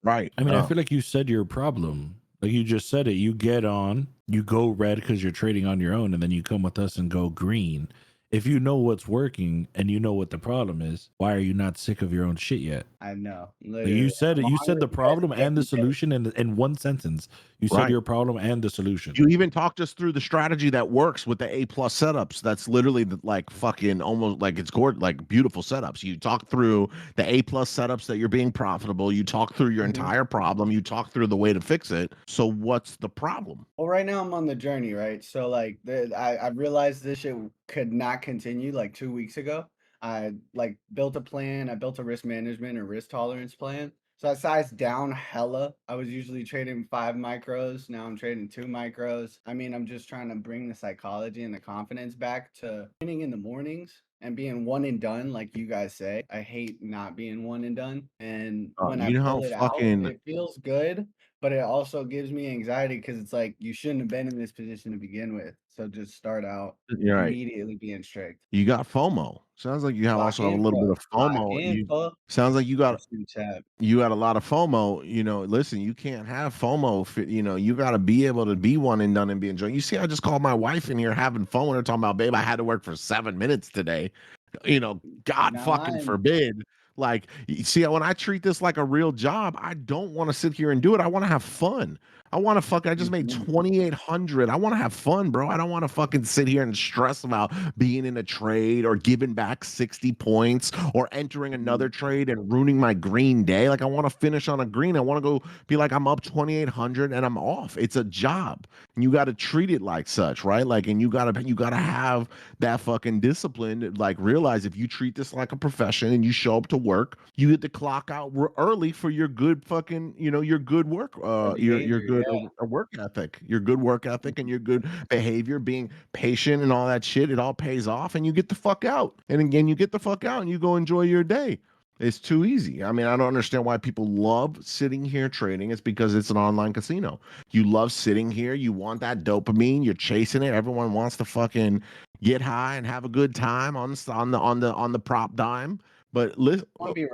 Right. I mean, I feel like you said your problem. Like you just said it. You get on, you go red because you're trading on your own, and then you come with us and go green. if you know what's working and you know what the problem is, why are you not sick of your own shit yet? I know. Like, Literally. you said it. I'm You on said the with you guys problem and every the day. solution in one sentence. You said Right. your problem and the solution. You even talked us through the strategy that works with the A+ setups. That's literally like fucking almost like it's like beautiful setups. You talk through the A+ setups that you're being profitable. You talk through your entire problem. You talk through the way to fix it. So what's the problem? Well, right now I'm on the journey, right? So like I realized this shit could not continue like 2 weeks ago. I like built a plan. I built a risk management or risk tolerance plan. So I sized down hella. I was usually trading 5 micros. Now I'm trading 2 micros. I mean, I'm just trying to bring the psychology and the confidence back to training in the mornings and being one and done, like you guys say. I hate not being one and done. And when I You know how pull it out, fucking it feels good, but it also gives me anxiety because it's like you shouldn't have been in this position to begin with. So just start out you're right. immediately being strict. You got FOMO. Sounds like you Lock also have a in, little bit bro. of Lock FOMO. in, bro. Sounds like you got Chat. you got a lot of FOMO. You know, listen, you can't have FOMO. You know, you got to be able to be one and done and be enjoying. You see, I just called my wife in here having fun with her, talking about, babe, I had to work for 7 minutes today. You know, God Not fucking lying. forbid. Like, you see, when I treat this like a real job, I don't want to sit here and do it. I want to have fun. I just made 2,800. I want to have fun, bro. I don't want to fucking sit here and stress about being in a trade or giving back 60 points or entering another trade and ruining my green day. Like, I want to finish on a green. I want to go be like, I'm up 2,800 and I'm off. It's a job. And you got to treat it like such, right? Like, and you gotta have that fucking discipline. Like, realize if you treat this like a profession and you show up to work, you get to clock out early for your good fucking, your good work, your good work ethic, your good work ethic, and your good behavior, being patient and all that shit. It all pays off, and you get the fuck out. And again, you get the fuck out, and you go enjoy your day. It's too easy. I mean, I don't understand why people love sitting here trading. It's because it's an online casino. You love sitting here. You want that dopamine. You're chasing it. Everyone wants to fucking get high and have a good time on the prop dime. But listen,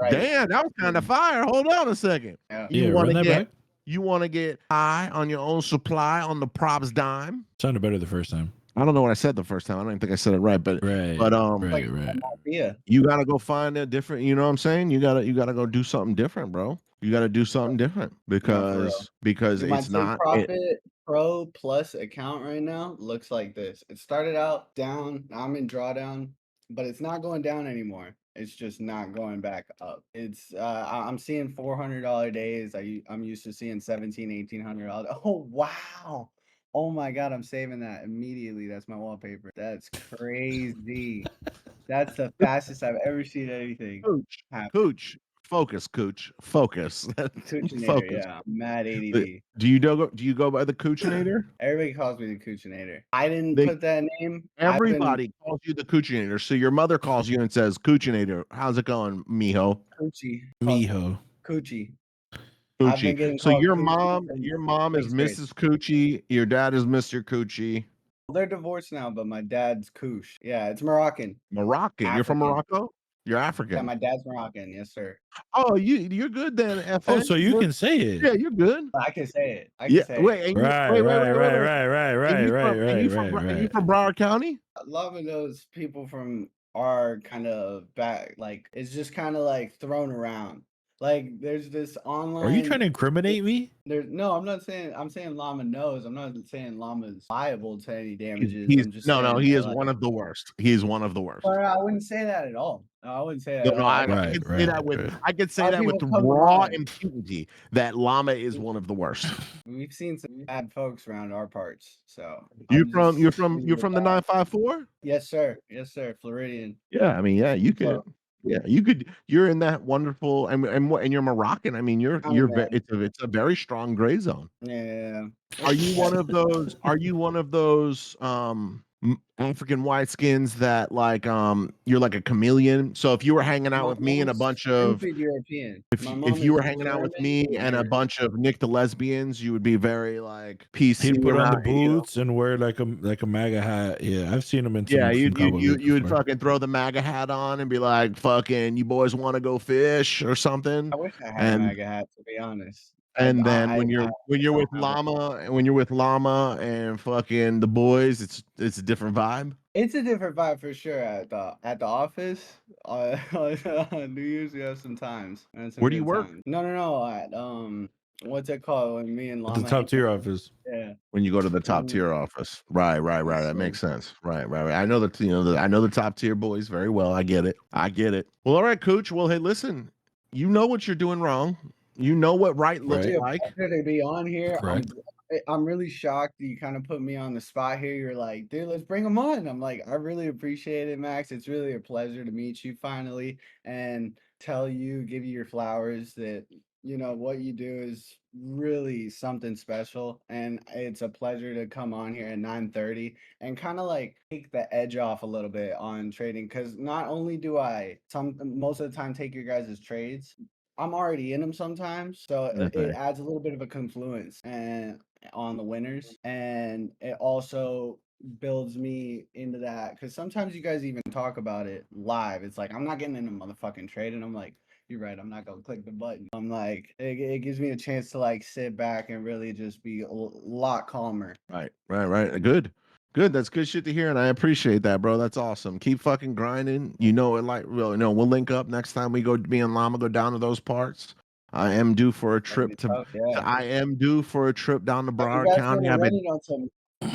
damn, that was kind of fire. Hold on a second. Yeah, run that back. You want to get high on your own supply on the props dime? Sounded better the first time. I don't know what I said the first time. I don't even think I said it right, but Yeah. you gotta go find a different. You know what I'm saying? You gotta go do something different, bro. You gotta do something different because My it's not. Profit Pro Plus account right now looks like this. It started out down. I'm in drawdown, but it's not going down anymore. It's just not going back up. It's I'm seeing $400 days. I'm used to seeing $1,700, $1,800. Oh wow. Oh my god, I'm saving that immediately. That's my wallpaper. That's crazy. That's the fastest I've ever seen anything happen. Cooch, focus, Cooch, focus. Coochinator, yeah. Mad ADD. Do you go by the Coochinator? Everybody calls me the Coochinator. I didn't put that name. Everybody calls you the Coochinator. So your mother calls you and says, Coochinator, how's it going, mijo? Coochie. Mijo. Coochie. I've been getting so your mom is Mrs. Coochie, your dad is Mr. Coochie. They're divorced now, but my dad's Cooch. Yeah, it's Moroccan. Moroccan. You're from Morocco? You're African. Yeah, my dad's Moroccan. Yes, sir. Oh, you're good then, FN. Oh, so you can say it. Yeah, you're good. I can say it. I can say Right. it. Are you from Broward County? A lot of those people from are kind of back, like it's just kind of like thrown around. Like there's this online. Are you trying to incriminate me? No, I'm not saying. I'm saying Llama knows. I'm not saying Llama's liable to any damages. He is like, one of the worst. He's one of the worst. I wouldn't say that at all. I wouldn't say that. I could say that with raw impunity that Llama is one of the worst. We've seen some bad folks around our parts. So you're from the 954? Yes, sir. Yes, sir. Floridian. Yeah, I mean, yeah, you could. Yeah, you could. You're in that wonderful, and you're Moroccan. I mean, it's a very strong gray zone. Yeah. Are you one of those? Are you one of those African white skins that like you're like a chameleon? So if you were hanging out with me and a bunch of European, if you were hanging out with me and a bunch of Nick the lesbians, you would be very like PC. He'd put on the boots and wear like a MAGA hat. Yeah, I've seen him in. You'd fucking throw the MAGA hat on and be like, "Fucking, you boys want to go fish or something?" I wish I had a MAGA hat, to be honest. And then I when you're with Llama and fucking the boys, it's a different vibe. It's a different vibe for sure at the office. On New Year's we have some times and some Where do you good work? times. No, at what's it called when me and At the Llama top tier hang out? office. Yeah. When you go to the top Mm, tier office. Right. yes, That sir. makes sense. Right. I know that, I know the top tier boys very well. I get it. Well, all right, Cooch. Well, hey, listen, you know what you're doing wrong. You know what right looks Really a like. pleasure to be on here. Correct. I'm really shocked that you kind of put me on the spot here. You're like, dude, let's bring him on. I'm like, I really appreciate it, Max. It's really a pleasure to meet you finally and give you your flowers that what you do is really something special. And it's a pleasure to come on here at 9:30 and kind of like take the edge off a little bit on trading. Cause not only do I most of the time take your guys' trades, I'm already in them sometimes, so it Okay. adds a little bit of a confluence and on the winners, and it also builds me into that because sometimes you guys even talk about it live. It's like I'm not getting in a motherfucking trade, and I'm like, you're right, I'm not gonna click the button. I'm like, it gives me a chance to like sit back and really just be a lot calmer. Right. Good. That's good shit to hear, and I appreciate that, bro. That's awesome. Keep fucking grinding. You know it, like, well, we'll link up next time we go. Me and Llama go down to those parts. I am due for a That'd be trip to. tough, yeah. I am due for a trip down to If you Broward guys County. want to I've run been. it on some,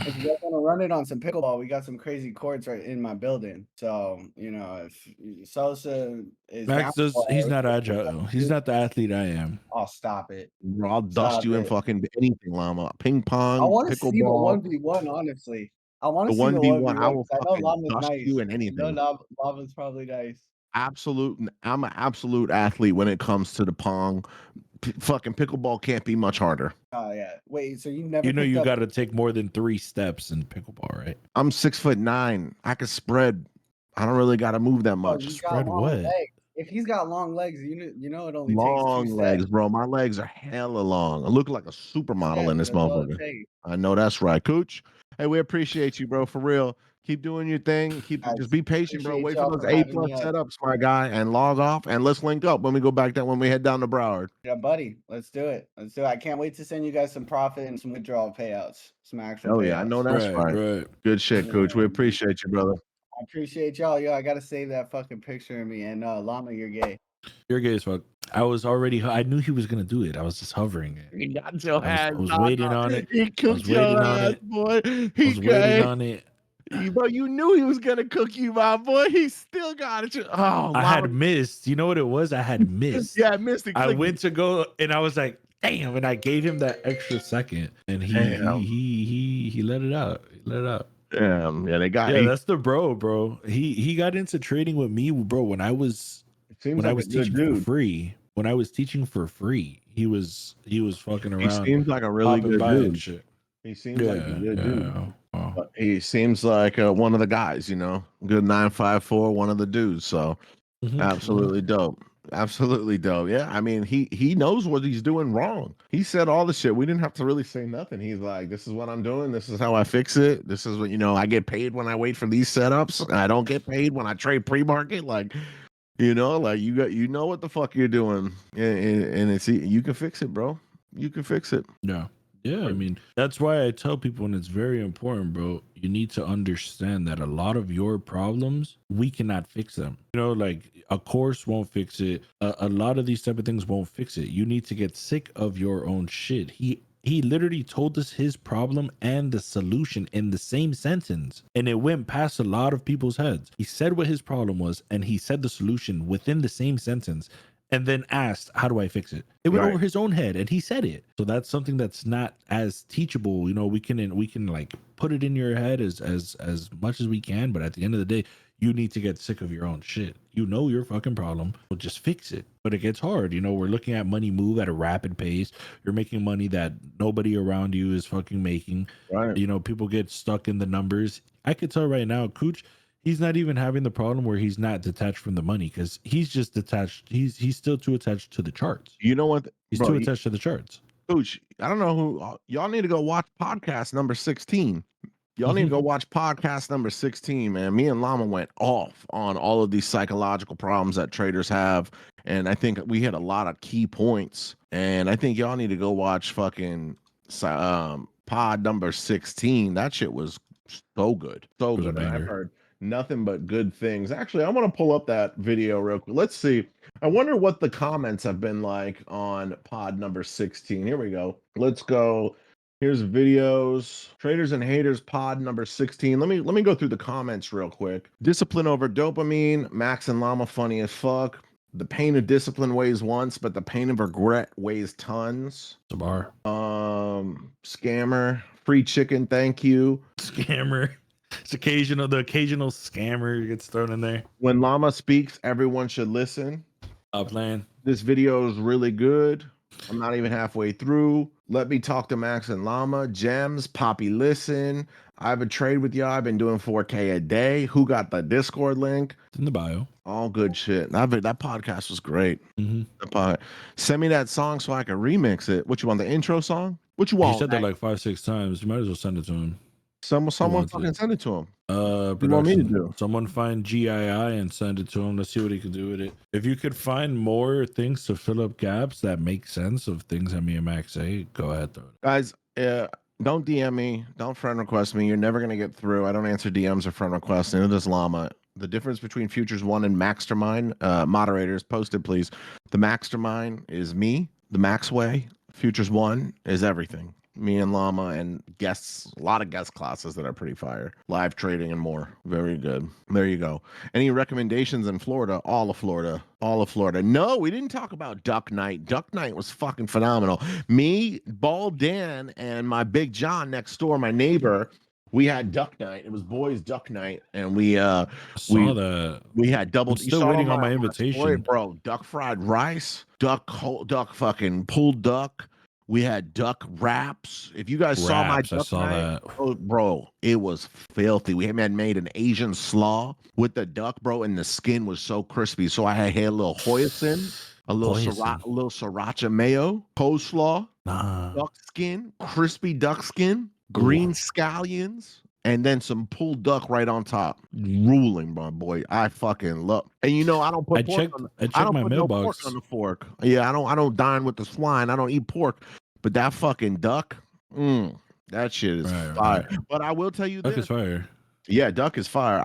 if you guys want to run it on some pickleball, we got some crazy courts right in my building. So if Sosa is down Max does. for He's it, not agile. He's not the athlete I am. I'll stop it. Bro, I'll dust Stop you in it. fucking anything, Llama. Ping I pong, want to see the pickleball, 1v1, honestly. I want the to see the 1v1. I 1v1 will because I know fucking Llama's dust you nice. in I know anything. Llama's probably nice. I'm an absolute athlete when it comes to the pong. Fucking pickleball can't be much harder. Oh yeah. Wait, so you never You know picked you up? got to take more than 3 steps in pickleball, right? I'm 6'9". I can spread. I don't really got to move that Oh, much. he's got Spread long what? legs. If he's got long legs, it only takes 2 Long legs, steps. bro. My legs are hella long. I look like a supermodel in this That's all it motherfucker. takes. I know that's right, Cooch. Hey, we appreciate you, bro. For real. Keep doing your thing. I Just be patient, bro. appreciate Wait for y'all those for A having plus me up. setups, my guy, and log off and let's link up when we go back when we head down to Broward. Yeah, buddy. Let's do it. I can't wait to send you guys some profit and some withdrawal payouts. Some actual Oh payouts. yeah, I know that's right. Right. Good shit, Cooch. We appreciate you, brother. I appreciate y'all. Yo, I gotta save that fucking picture of me. And Llama, you're gay. You're gay as fuck. I knew he was gonna do it. I was just hovering it. He got your I was waiting on it. He cooked your ass, boy. I was waiting on it. But you knew he was gonna cook you, my boy. He still got it. Oh, I had missed. You know what it was? I had missed. Yeah, I missed it. I went to go and I was like, damn, and I gave him that extra second, and he let it out. He let it out. Damn. Yeah, they got. Yeah, that's the bro. He got into trading with me, bro. When I was teaching for free. When I was teaching for free, he was fucking around. He seems like a really good dude. Shit. He seems like a good dude. But he seems like one of the guys, good 954, one of the dudes. So absolutely dope. Absolutely dope. Yeah, I mean, he knows what he's doing wrong. He said all the shit. We didn't have to really say nothing. He's like, this is what I'm doing. This is how I fix it. This is what, I get paid when I wait for these setups. And I don't get paid when I trade pre-market. Like, you know what the fuck you're doing. And it's, you can fix it, bro. You can fix it. Yeah, I mean, that's why I tell people, and it's very important, bro, you need to understand that a lot of your problems, we cannot fix them. Like a course won't fix it. A lot of these type of things won't fix it. You need to get sick of your own shit. He literally told us his problem and the solution in the same sentence, and it went past a lot of people's heads. He said what his problem was, and he said the solution within the same sentence, and then asked, how do I fix it? It went over his own head, and he said it. So that's something that's not as teachable. We can like put it in your head as much as we can, but at the end of the day, you need to get sick of your own shit. Your fucking problem, well, just fix it. But it gets hard. We're looking at money move at a rapid pace. You're making money that nobody around you is fucking making. Right. People get stuck in the numbers. I could tell right now, Cooch, he's not even having the problem where he's not detached from the money, because he's just detached. He's still too attached to the charts. You know what? He's too attached to the charts. Cooch, I don't know who y'all need to go watch podcast number 16. Y'all need to go watch podcast number 16, man. Me and Llama went off on all of these psychological problems that traders have And I think we hit a lot of key points. And I think y'all need to go watch fucking pod number 16. That shit was so good. So was a good. And I've banger. heard nothing but good things. Actually, I want to pull up that video real quick. Let's see. I wonder what the comments have been like on pod number 16. Here we go. Let's go. Here's videos. Traders and haters pod number 16. Let me go through the comments real quick. Discipline over dopamine. Max and Llama funny as fuck. The pain of discipline weighs once, but the pain of regret weighs tons. The bar. Scammer. Free chicken, thank you. Scammer. It's occasional. The occasional scammer gets thrown in there. When Llama speaks, everyone should listen. Playing. This video is really good. I'm not even halfway through. Let me talk to Max and Llama. Gems, Poppy, listen. I have a trade with y'all. I've been doing 4K a day. Who got the Discord link? It's in the bio. All good shit. That podcast was great. Mm-hmm. Send me that song so I can remix it. What you want, the intro song? What you want? He said that like 5-6 times. You might as well send it to him. Someone fucking send it to him. What you want me to do? Someone find GII and send it to him. Let's see what he can do with it. If you could find more things to fill up gaps that make sense of things that me and Max say, go ahead though. Guys, don't DM me. Don't friend request me. You're never gonna get through. I don't answer DMs or friend requests. Neither does Llama. The difference between Futures One and Maxtermind, moderators, posted please. The Maxtermind is me, the Max way. Futures One is everything. Me and Llama and guests, a lot of guest classes that are pretty fire. Live trading and more. Very good. There you go. Any recommendations in Florida? All of Florida. All of Florida. No, we didn't talk about Duck Night. Duck Night was fucking phenomenal. Me, Bald Dan, and my Big John next door, my neighbor, we had Duck Night. It was boys Duck Night, and we had double. I'm still waiting on my invitation, story, bro. Duck fried rice, duck fucking pulled duck. We had duck wraps. If you guys saw my duck night, oh, bro, it was filthy. We had made an Asian slaw with the duck, bro, and the skin was so crispy. So I had a little hoisin, a little sriracha mayo, coleslaw, duck skin, crispy duck skin, green scallions, and then some pulled duck right on top. Ruling, my boy. I fucking love. And you know, I don't put pork on the, I don't put no pork on the fork. Yeah, I don't dine with the swine. I don't eat pork. But that fucking duck, that shit is fire. Right. But I will tell you this. Duck is fire. Yeah, duck is fire.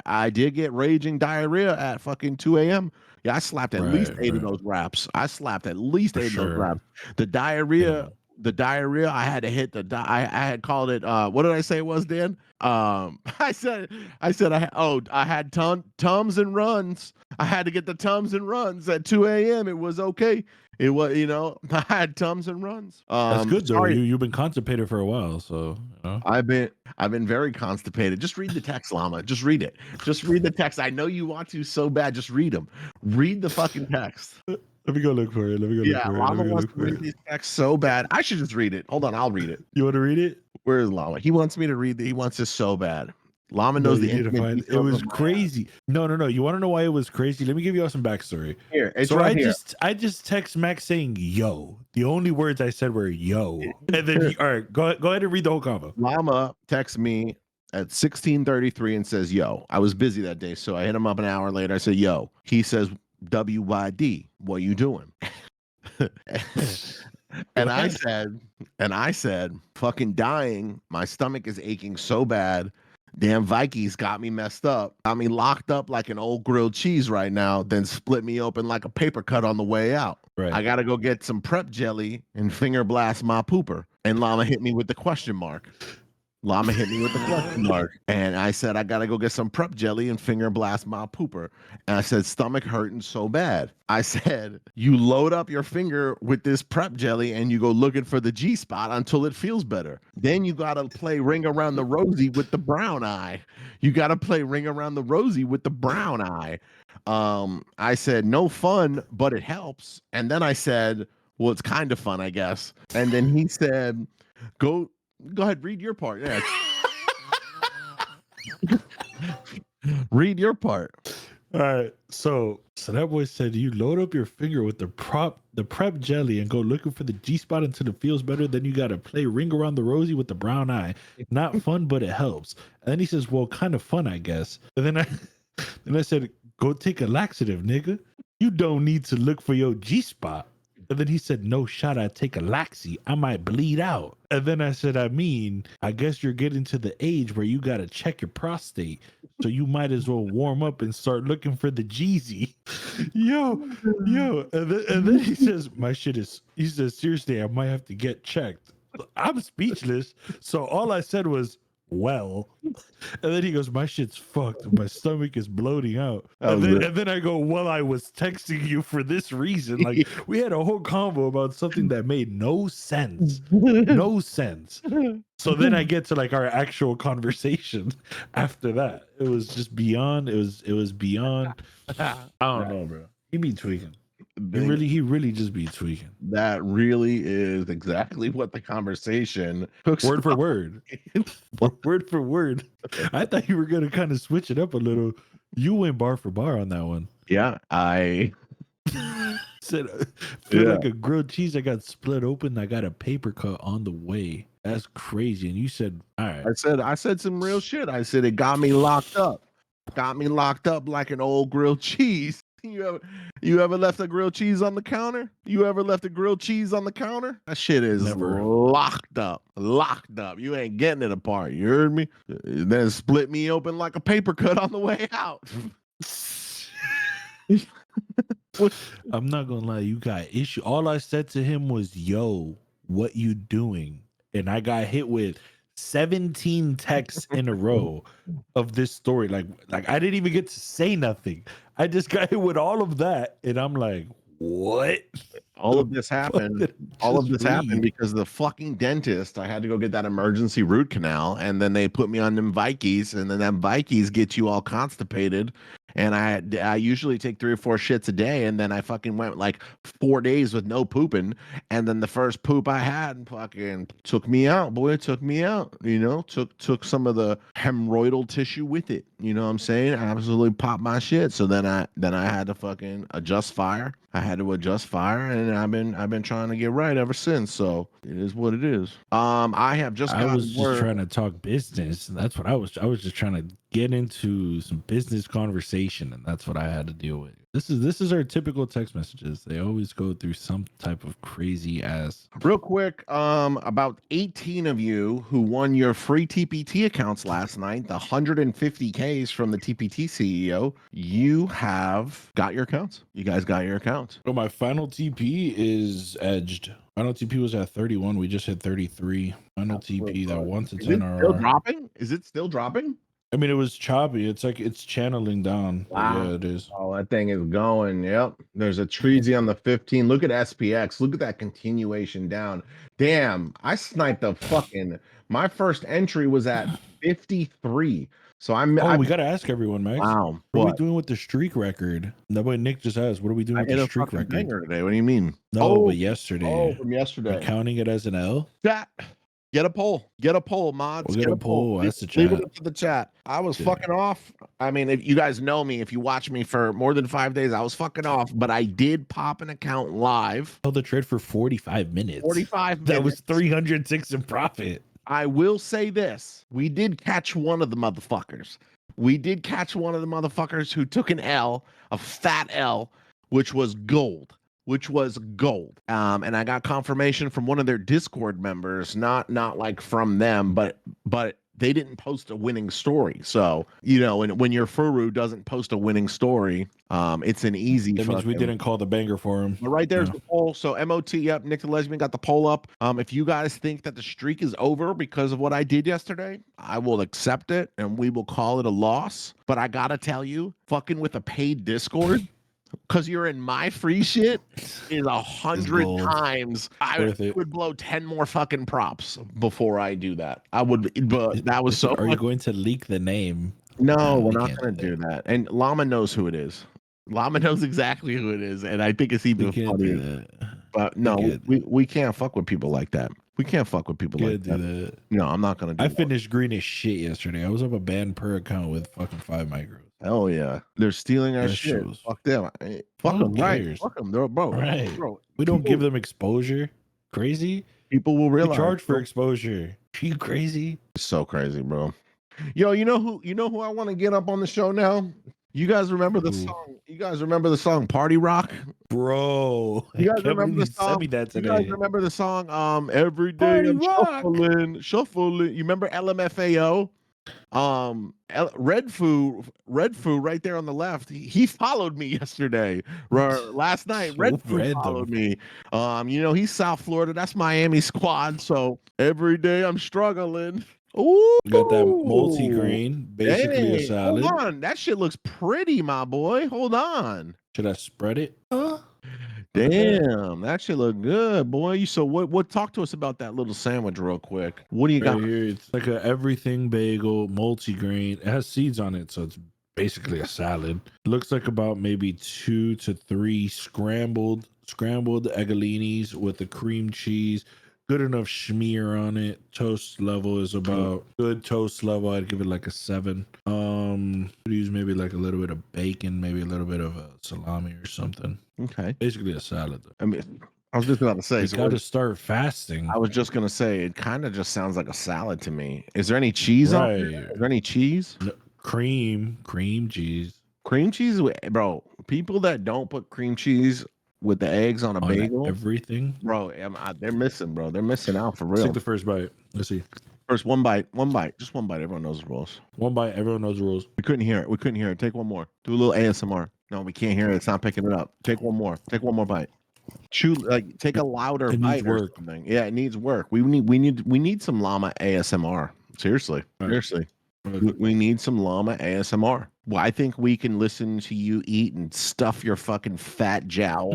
I did get raging diarrhea at fucking 2 a.m. Yeah, I slapped at least 8 of those wraps. I slapped at least 8 of those wraps. The diarrhea. The diarrhea, I had to hit I had called it what did I say it was, Dan? I said I had Tums and runs. I had to get the Tums and runs at 2 a.m. It was okay. It was, you know, I had Tums and runs. That's good though. You've been constipated for a while, so you know. I've been very constipated. Just read the text, Llama. Just read it. Just read the text. I know you want to so bad. Just read them. Read the fucking text. Let me go look for it. Llama wants to read these texts so bad. I should just read it. Hold on, I'll read it. You want to read it? Where is Llama? He wants me to read it. He wants this so bad. Llama knows the intimate. It was crazy. No. You want to know why it was crazy? Let me give you all some backstory. Here, it's so right here. I just text Max saying "yo." The only words I said were "yo," and then all right, go ahead and read the whole convo. Llama texts me at 16:33 and says, "Yo." I was busy that day, so I hit him up an hour later. I said, "Yo." He says, "WYD, what you doing?" and I said, "Fucking dying. My stomach is aching so bad. Damn Vikings got me messed up. Got me locked up like an old grilled cheese right now, then split me open like a paper cut on the way out. Right. I gotta go get some prep jelly and finger blast my pooper." And Llama hit me with the question mark. And I said, "I gotta go get some prep jelly and finger blast my pooper." And I said, "Stomach hurting so bad." I said, "You load up your finger with this prep jelly and you go looking for the G spot until it feels better. Then you gotta play Ring Around the Rosie with the brown eye. I said, "No fun, but it helps." And then I said, "Well, it's kind of fun, I guess." And then he said, Go ahead, read your part. Yeah. Read your part. All right. So that boy said, "You load up your finger with the prep jelly and go looking for the G spot until it feels better. Then you gotta play Ring Around the Rosie with the brown eye. Not fun, but it helps." And then he says, "Well, kind of fun, I guess." And then I said, "Go take a laxative, nigga." You don't need to look for your G-spot. And then he said, no shot, I take a laxie. I might bleed out. And then I said, I guess you're getting to the age where you got to check your prostate. So you might as well warm up and start looking for the Jeezy. yo. And then he says, he says, seriously, I might have to get checked. I'm speechless. So all I said was, well, and then he goes, my shit's fucked. My stomach is bloating out. And then I go, well, I was texting you for this reason. Like, we had a whole convo about something that made no sense. No sense. So then I get to like our actual conversation after that. It was just beyond. It was beyond. I don't know, bro. He be tweaking. He really just be tweaking. That really is exactly what the conversation took. Word for word. Word for word. I thought you were gonna kind of switch it up a little. You went bar for bar on that one. Yeah, I said feel like a grilled cheese that got split open. I got a paper cut on the way. That's crazy. And you said, all right. I said some real shit. I said it got me locked up. Got me locked up like an old grilled cheese. You ever left a grilled cheese on the counter? You ever left a grilled cheese on the counter? That shit is Never. locked up. Locked up. You ain't getting it apart. You heard me? Then it split me open like a paper cut on the way out. I'm not gonna lie, you got issue. All I said to him was, yo, what you doing? And I got hit with 17 texts in a row of this story. Like I didn't even get to say nothing. I just got hit with all of that, and I'm like, what? All of this happened. All of this happened because the fucking dentist. I had to go get that emergency root canal, and then they put me on them Vikes, and then them Vikes get you all constipated. And I usually take 3 or 4 shits a day, and then I fucking went like 4 days with no pooping, and then the first poop I had fucking took me out. Boy, it took me out. You know, took some of the hemorrhoidal tissue with it. You know what I'm saying? I absolutely popped my shit. So then I had to fucking adjust fire. I had to adjust fire, and I've been trying to get right ever since. So it is what it is. I was just trying to talk business. That's what I was just trying to get into some business conversation, and that's what I had to deal with. This is our typical text messages. They always go through some type of crazy ass. Real quick, about 18 of you who won your free TPT accounts last night, the 150Ks from the TPT CEO, you have got your accounts. You guys got your accounts. So my final TP is edged. Final TP was at 31. We just hit 33. Final TP, that 1 to 10 RR. Still dropping? Is it still dropping? I mean, it was choppy. It's like it's channeling down. Wow. Yeah, it is. Oh, that thing is going. Yep. There's a Treasy on the 15. Look at SPX. Look at that continuation down. Damn, I sniped the fucking. My first entry was at 53. So we gotta ask everyone, Max. Wow. What are we doing with the streak record? That way Nick just asked, what are we doing with the streak record? Today. What do you mean? No, but yesterday. Oh, from yesterday. We're counting it as an L. Chat. Get a poll. Get a poll, mods. We'll get a poll. That's the Leave chat. it up to the chat. I was fucking off. I mean, if you guys know me, if you watch me for more than 5 days, I was fucking off. But I did pop an account live. Held the trade for 45 minutes. 45 minutes. That was 306 in profit. I will say this. We did catch one of the motherfuckers. We did catch one of the motherfuckers who took an L, a fat L, which was gold. And I got confirmation from one of their Discord members, not like from them, but they didn't post a winning story. So, you know, when your Furu doesn't post a winning story, it's an easy. That means we didn't call the banger for him. But right there's the poll. So MOT, yep, Nick the Lesbian got the poll up. If you guys think that the streak is over because of what I did yesterday, I will accept it and we will call it a loss. But I gotta tell you, fucking with a paid Discord, because you're in my free shit, is 100 times. I would blow 10 more fucking props before I do that. I would, but that was so. Are you going to leak the name? No, we're not going to do that. And Llama knows who it is. Llama knows exactly who it is, and I think it's even funnier. But no, we can't fuck with people like that. We can't fuck with people like that. No, I'm not gonna do that. I finished green as shit yesterday. I was up a ban per account with fucking 5 micros. Hell yeah. They're stealing our shit. Fuck them. Fuck them, right? Fuck them, bro. Right. Bro. We don't give them exposure. Crazy? People will realize. We charge for exposure. Are you crazy? It's so crazy, bro. Yo, you know who I want to get up on the show now? You guys remember the song? You guys remember the song Party Rock? Bro, You guys can't remember believe the you sent song? me that You guys today. remember the song Every Day Party I'm Rock. shuffling. You remember LMFAO? Red Foo right there on the left. He followed me yesterday. Last night, So Red Foo random. followed me. He's South Florida. That's Miami squad. So every day I'm struggling. Ooh, You got that multi-grain, basically a dang. salad. Hold on, that shit looks pretty, my boy. Hold on. Should I spread it? Damn, that shit look good, boy. So what talk to us about that little sandwich real quick. What do you Right got? here, it's like a everything bagel, multi-grain. It has seeds on it, so it's basically a salad. Looks like about maybe 2 to 3 scrambled eggolinis with the cream cheese. Good enough schmear on it. Toast level is about good toast level. I'd give it like a 7. Could use maybe like a little bit of bacon, maybe a little bit of salami or something. Okay. Basically a salad. I mean, I was just about to say, You got to start fasting. I was just gonna say, it kind of just sounds like a salad to me. Is there any cheese on there? Is there any cheese? No, cream cheese. Cream cheese, bro. People that don't put cream cheese with the eggs on a bagel, everything, bro, they're missing, bro. They're missing out for Let's real. take the first bite. Let's see. First, one bite, just one bite. Everyone knows the rules. One bite, everyone knows the rules. We couldn't hear it. Take one more. Do a little ASMR. No, we can't hear it. It's not picking it up. Take one more. Take one more bite. Chew, like, take a louder It bite needs or work. something. Yeah, it needs work. We need some llama ASMR. Seriously. Right. Seriously. We need some llama ASMR. Well, I think we can listen to you eat and stuff your fucking fat jowl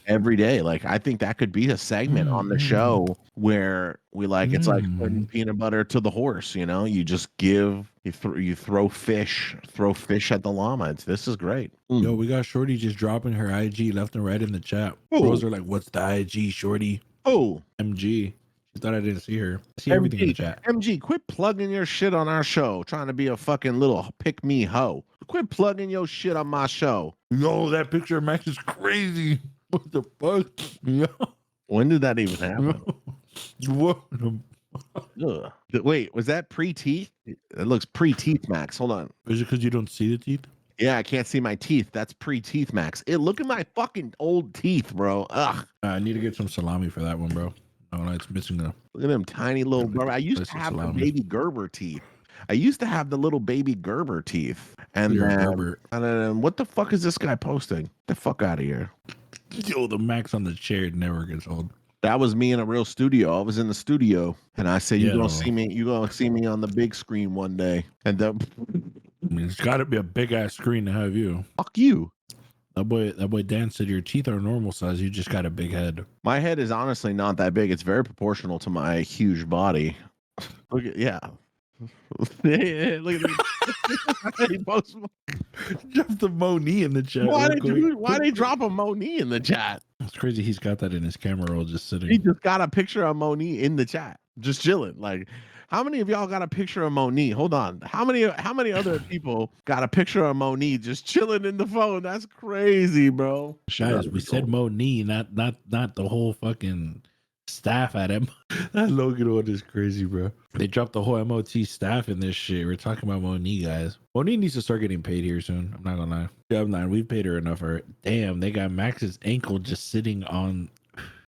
every day. Like, I think that could be a segment on the show where we it's like putting peanut butter to the horse. You just you throw fish at the llama. This is great. Yo, we got Shorty just dropping her IG left and right in the chat. Bros are like, "What's the IG, Shorty?" Oh, MG. She thought I didn't see her. I see everything in the chat. MG, quit plugging your shit on our show, trying to be a fucking little pick me hoe. Quit plugging your shit on my show. No, that picture of Max is crazy. What the fuck? Yo. When did that even happen? What? Ugh. Wait, was that pre-teeth? It looks pre-teeth, Max. Hold on. Is it because you don't see the teeth? Yeah, I can't see my teeth. That's pre-teeth, Max. Look at my fucking old teeth, bro. Ugh. I need to get some salami for that one, bro. Oh, no, it's missing a. Look at them tiny little. Bro, I used to have the baby Gerber teeth. I used to have the little baby Gerber teeth. And then what the fuck is this guy posting? Get the fuck out of here. Yo, the Max on the chair never gets old. That was me in a real studio. I was in the studio, and I said, "You're gonna see me. You're gonna see me on the big screen one day." And then, I mean, it's got to be a big ass screen to have you. Fuck you. That boy Dan said your teeth are normal size. You just got a big head. My head is honestly not that big. It's very proportional to my huge body. Look at Look at he posts. Drop the Moni in the chat. Why they drop a Moni in the chat? It's crazy. He's got that in his camera roll, just sitting. He just got a picture of Moni in the chat, just chilling. Like, how many of y'all got a picture of Moni? Hold on. How many other people got a picture of Moni just chilling in the phone? That's crazy, bro. Guys, we said Moni, not the whole fucking staff at him. That Logan one is crazy, bro. They dropped the whole MOT staff in this shit. We're talking about Moni, guys. Moni needs to start getting paid here soon. I'm not gonna lie. Yeah, I'm not. We've paid her enough for it. Damn, they got Max's ankle just sitting on.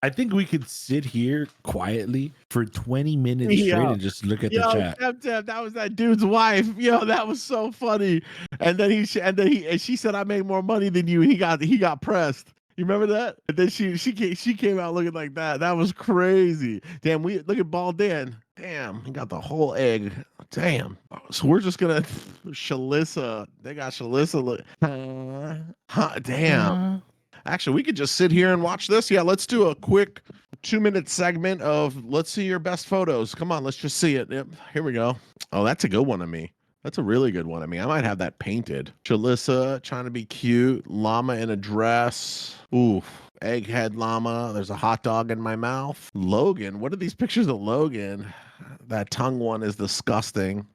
I think we could sit here quietly for 20 minutes straight and just look at the chat. Tep, that was that dude's wife. Yo, that was so funny. And then she said, "I made more money than you." And he got pressed. You remember that? And then she came out looking like that. That was crazy. Damn, we look at Bald Dan. Damn, he got the whole egg. Damn. So we're just gonna Shalissa. They got Shalissa. Damn. Actually, we could just sit here and watch this. Yeah, let's do a quick 2-minute segment of let's see your best photos. Come on, let's just see it. Yep, here we go. Oh, that's a good one of me. That's a really good one of me. I might have that painted. Shalissa trying to be cute. Llama in a dress. Ooh. Egghead llama. There's a hot dog in my mouth. Logan. What are these pictures of Logan? That tongue one is disgusting.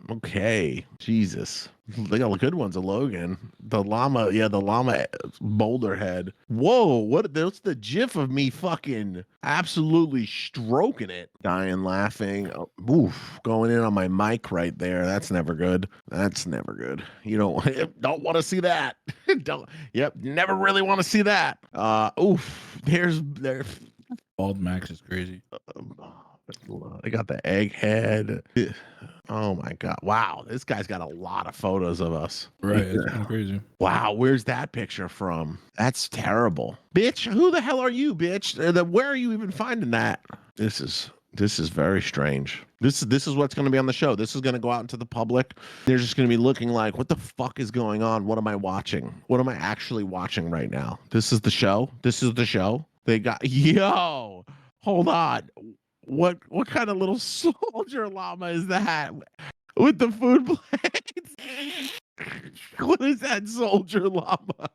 Okay. Jesus. They got good ones of Logan. The llama, yeah, the llama boulder head. Whoa, what's the gif of me fucking absolutely stroking it? Dying laughing. Oh, oof, going in on my mic right there. That's never good. That's never good. You don't want to see that. Don't never really want to see that. Oof, there's Bald Max is crazy. They got the egghead. Oh my god! Wow, this guy's got a lot of photos of us. Right, it's kind of crazy. Wow, where's that picture from? That's terrible, bitch. Who the hell are you, bitch? Where are you even finding that? This is very strange. This is what's going to be on the show. This is going to go out into the public. They're just going to be looking like, what the fuck is going on? What am I watching? What am I actually watching right now? This is the show. This is the show. They got yo. Hold on. What kind of little soldier llama is that with the food plates? What is that soldier llama?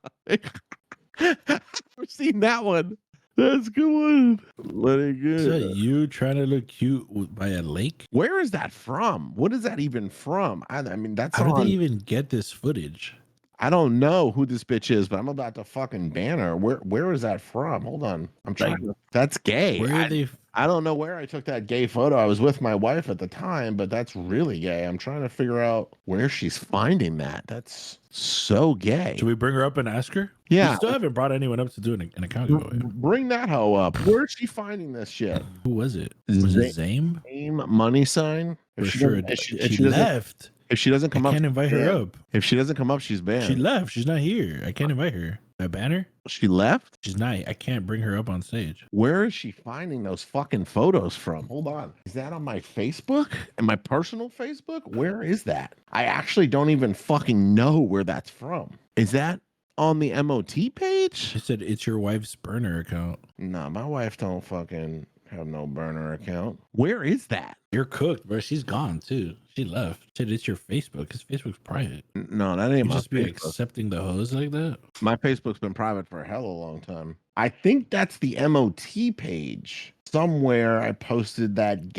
I've seen that one. That's a good one. Let it go. Is that you trying to look cute by a lake? Where is that from? What is that even from? I mean, that's how did they even get this footage? I don't know who this bitch is, but I'm about to fucking ban her. Where is that from? Hold on. I'm trying that's gay. Where are they? I don't know where I took that gay photo. I was with my wife at the time, but that's really gay. I'm trying to figure out where she's finding that. That's so gay. Should we bring her up and ask her? Yeah. We still haven't brought anyone up to do an account giveaway. Bring that hoe up. Where is she finding this shit? Who was it? Was it Zame? Zame money sign? For sure. She left. If she doesn't come up, I can't invite her up. If she doesn't come up, she's banned. She left. She's not here. I can't invite her. I ban her? She left? She's not. I can't bring her up on stage. Where is she finding those fucking photos from? Hold on. Is that on my Facebook? And my personal Facebook? Where is that? I actually don't even fucking know where that's from. Is that on the MOT page? She said it's your wife's burner account. Nah, my wife don't fucking have no burner account. Where is that? You're cooked, bro. She's gone too. She left. Said it's your Facebook because Facebook's private. No, that ain't you my just be Facebook. accepting the hoes like that. My Facebook's been private for a hell of a long time. I think that's the MOT page. Somewhere I posted that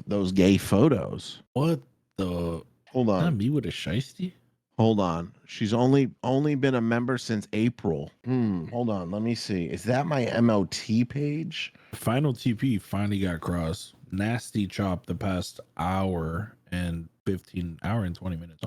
those gay photos. What the? Hold on. Not me with a shiesty? Hold on. She's only been a member since April. Hold on. Let me see. Is that my MOT page? Final TP finally got crossed. Nasty chop the past hour and 20 minutes,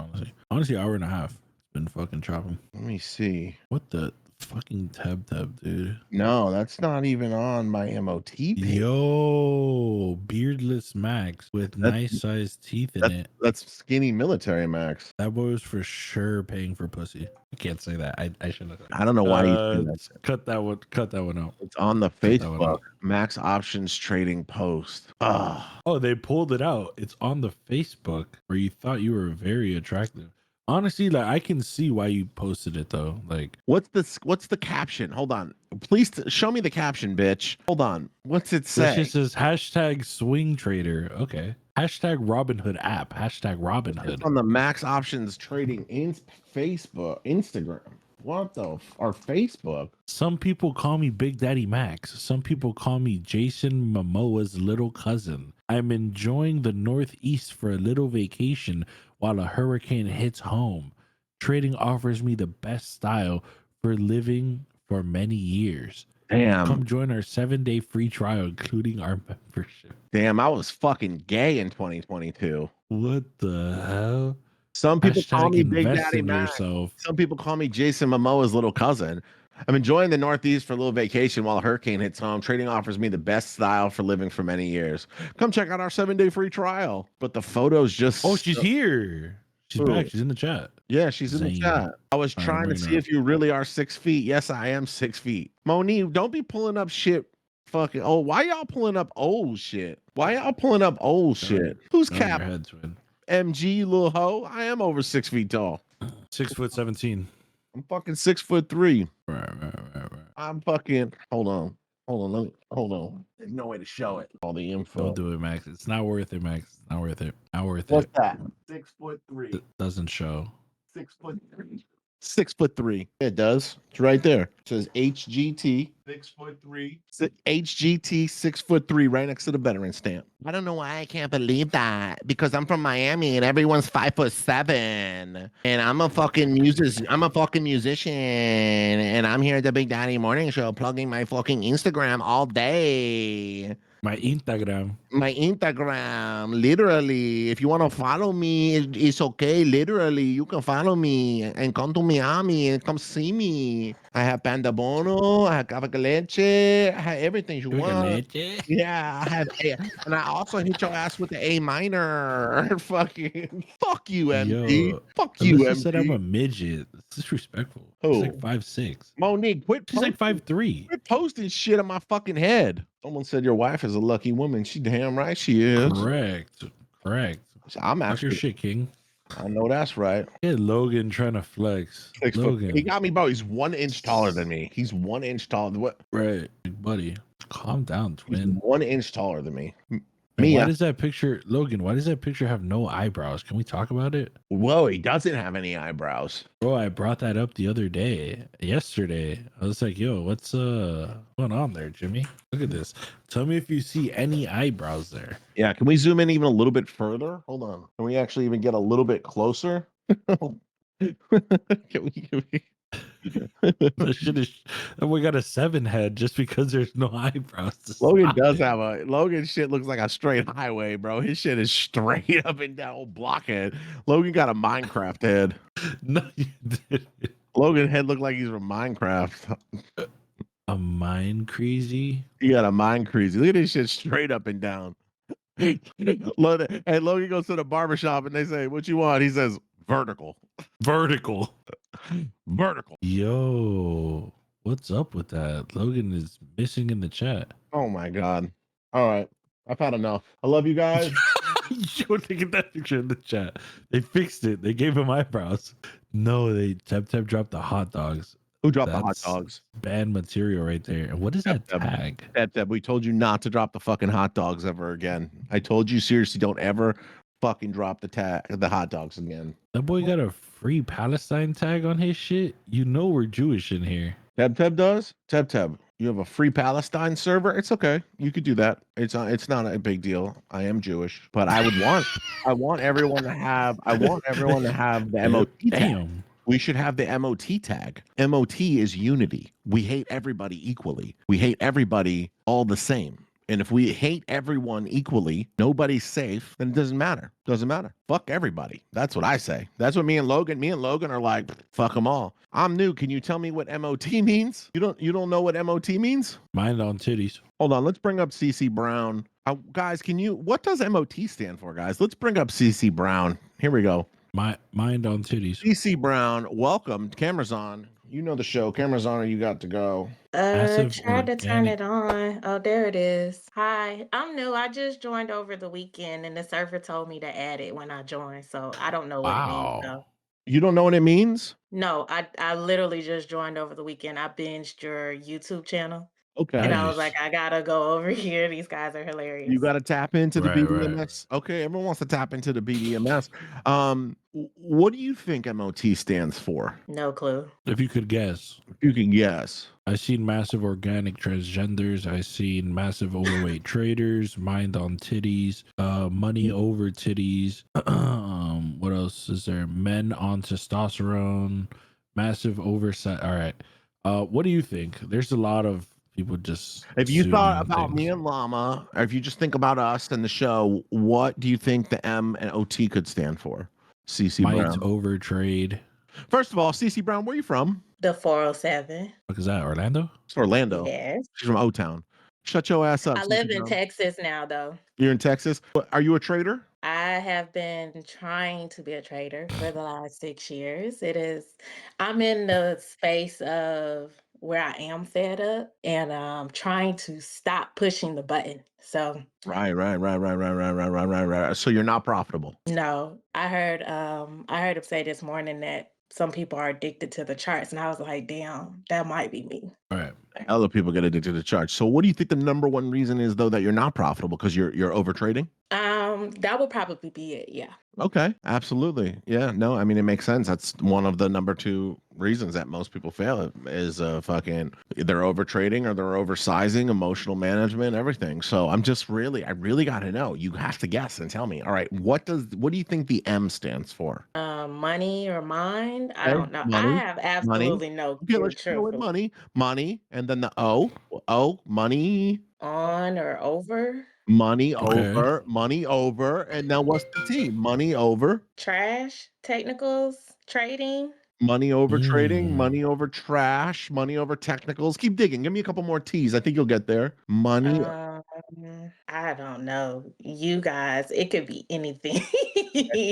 honestly hour and a half. It's been fucking chopping. Let me see. What the fucking tab, dude? No, that's not even on my MOT page. Yo, beardless Max with nice sized teeth in it. That's skinny military Max. That boy was for sure paying for pussy. I can't say that. I shouldn't have. I don't know why you do that. Cut that one out. It's on the Facebook Max options trading post. Oh, they pulled it out. It's on the Facebook where you thought you were very attractive. Honestly, like I can see why you posted it though. Like, what's the caption? Hold on, please show me the caption, bitch. Hold on, what's it say? It says hashtag swing trader. Okay, hashtag Robinhood app. Hashtag Robinhood it's on the Max options trading in Facebook, Instagram. What the or Facebook? Some people call me Big Daddy Max. Some people call me Jason Momoa's little cousin. I'm enjoying the Northeast for a little vacation while a hurricane hits home. Trading offers me the best style for living for many years. Damn. Come join our 7-day free trial, including our membership. Damn, I was fucking gay in 2022. What the hell? Some people call me Big Daddy Max. Some people call me Jason Momoa's little cousin. I'm enjoying the Northeast for a little vacation while a hurricane hits home. Trading offers me the best style for living for many years. Come check out our 7-day free trial. But the photos just... Oh, she's here. She's back. She's in the chat. Yeah, she's in the chat. I was trying to see if you really are 6 feet. Yes, I am 6 feet. Monique, don't be pulling up shit. Fucking... Oh, why y'all pulling up old shit? Why y'all pulling up old shit? Who's cap? MG, you little hoe. I am over 6 feet tall. 6'17". I'm fucking 6'3". Right. I'm fucking. Hold on. Hold on. There's no way to show it. All the info. Don't do it, Max. It's not worth it, Max. It's not worth it. Not worth What's it. that? 6'3". It doesn't show. 6'3". 6'3". It does. It's right there. It says HGT 6'3". HGT 6'3", right next to the veteran stamp. I don't know why I can't believe that, because I'm from Miami and everyone's 5'7", and I'm a fucking musician, and I'm here at the Big Daddy Morning Show plugging my fucking Instagram all day. My Instagram. Literally. If you want to follow me, it's okay. Literally, you can follow me and come to Miami and come see me. I have panda bono, I have café con leche, I have everything you want. Yeah, I have A, and I also hit your ass with the A minor. Fucking fuck you, MD. Yo, Fuck you, Alyssa said I'm a MD. midget. It's disrespectful. Who? She's like 5'6". Monique, She's like 5'3". quit posting shit on my fucking head. Someone said your wife is a lucky woman. She damn right she is. Correct. I'm Talk your actually shit, King. I know that's right. Yeah, Logan trying to flex. Logan. He got me, bro. He's 1 inch taller than me. He's 1 inch taller. What? Right, buddy. Calm down, He's twin. 1 inch taller than me. And why does that picture, Logan? Why does that picture have no eyebrows? Can we talk about it? Whoa, he doesn't have any eyebrows. Bro, I brought that up the other day. Yesterday, I was like, "Yo, what's going on there, Jimmy? Look at this. Tell me if you see any eyebrows there." Yeah, can we zoom in even a little bit further? Hold on. Can we actually even get a little bit closer? can we? That shit is. And we got a 7 head just because there's no eyebrows. Logan does have a Logan shit looks like a straight highway, bro. His shit is straight up and down blockhead. Logan got a Minecraft head. No, you didn't. Logan head looked like he's from Minecraft. A mind crazy. He got a mind crazy. Look at this shit straight up and down. And Logan goes to the barbershop and they say, "What you want?" He says, "Vertical." Vertical. Yo, what's up with that? Logan is missing in the chat. Oh my god. All right. I've had enough. I love you guys. Yo, look at that picture in the chat. They fixed it. They gave him eyebrows. No, they Tep dropped the hot dogs. Who dropped the hot dogs? Banned material right there. And what is that tag? Tep, we told you not to drop the fucking hot dogs ever again. I told you seriously, don't ever fucking drop the hot dogs again. That boy got a free Palestine tag on his shit. You know we're Jewish in here. Teb does? Teb, you have a free Palestine server? It's okay. You could do that. It's not a big deal. I am Jewish, but I want everyone to have the MOT tag. Damn. We should have the MOT tag. MOT is unity. We hate everybody equally. We hate everybody all the same. And if we hate everyone equally, nobody's safe, then it doesn't matter. Doesn't matter. Fuck everybody. That's what I say. That's what me and Logan are like, fuck them all. I'm new. Can you tell me what MOT means? You don't know what MOT means? Mind on titties. Hold on. Let's bring up CC Brown. Guys, what does MOT stand for, guys? Let's bring up CC Brown. Here we go. Mind on titties. CC Brown, welcome. Camera's on. You know the show. Camera's on or you got to go. Tried to turn it on. Oh, there it is. Hi, I'm new. I just joined over the weekend and the server told me to add it when I joined. So I don't know what it means though. You don't know what it means? No, I literally just joined over the weekend. I binged your YouTube channel. Okay. And I was like, I gotta go over here. These guys are hilarious. You got to tap into the Right, BDMS. Right. Okay, everyone wants to tap into the BDMS. What do you think MOT stands for? No clue. If you could guess. If you can guess. I seen massive organic transgenders. I seen massive overweight traders. Mind on titties. Money over titties. What else is there? Men on testosterone. Massive oversight. All right. What do you think? There's a lot of people just. If you thought about me and Llama, or if you just think about us and the show, what do you think the M and OT could stand for? CC Brown. Over trade. First of all, CC Brown, where are you from? The 407. What is that? Orlando? It's Orlando. Yes. She's from O-Town. Shut your ass up. I live in Texas now, though. You're in Texas? Are you a trader? I have been trying to be a trader for the last 6 years. I'm in the space of where I am fed up and I'm trying to stop pushing the button. So Right. So you're not profitable. no, I heard him say this morning that some people are addicted to the charts, and I was like, damn, that might be me. All right. Other people get addicted to the charts. So what do you think the number one reason is though that you're not profitable? Because you're over trading? That would probably be it. Yeah. Okay, absolutely. Yeah, no, I mean it makes sense. That's one of the number two reasons that most people fail is fucking they're over trading or they're oversizing, emotional management, everything. So I really got to know. You have to guess and tell me. All right, what do you think the M stands for? Money or mind? I Okay, don't know. I money, have money. absolutely no Okay, clue, let's just go with truthfully. money, and then the money, On or over? Okay. money over, and now what's the T? Money over. Trash? Technicals? Trading? Money over trading, Mm. money over trash, money over technicals. Keep digging. Give me a couple more T's. I think you'll get there. Money. Um, I don't know. You guys, it could be anything.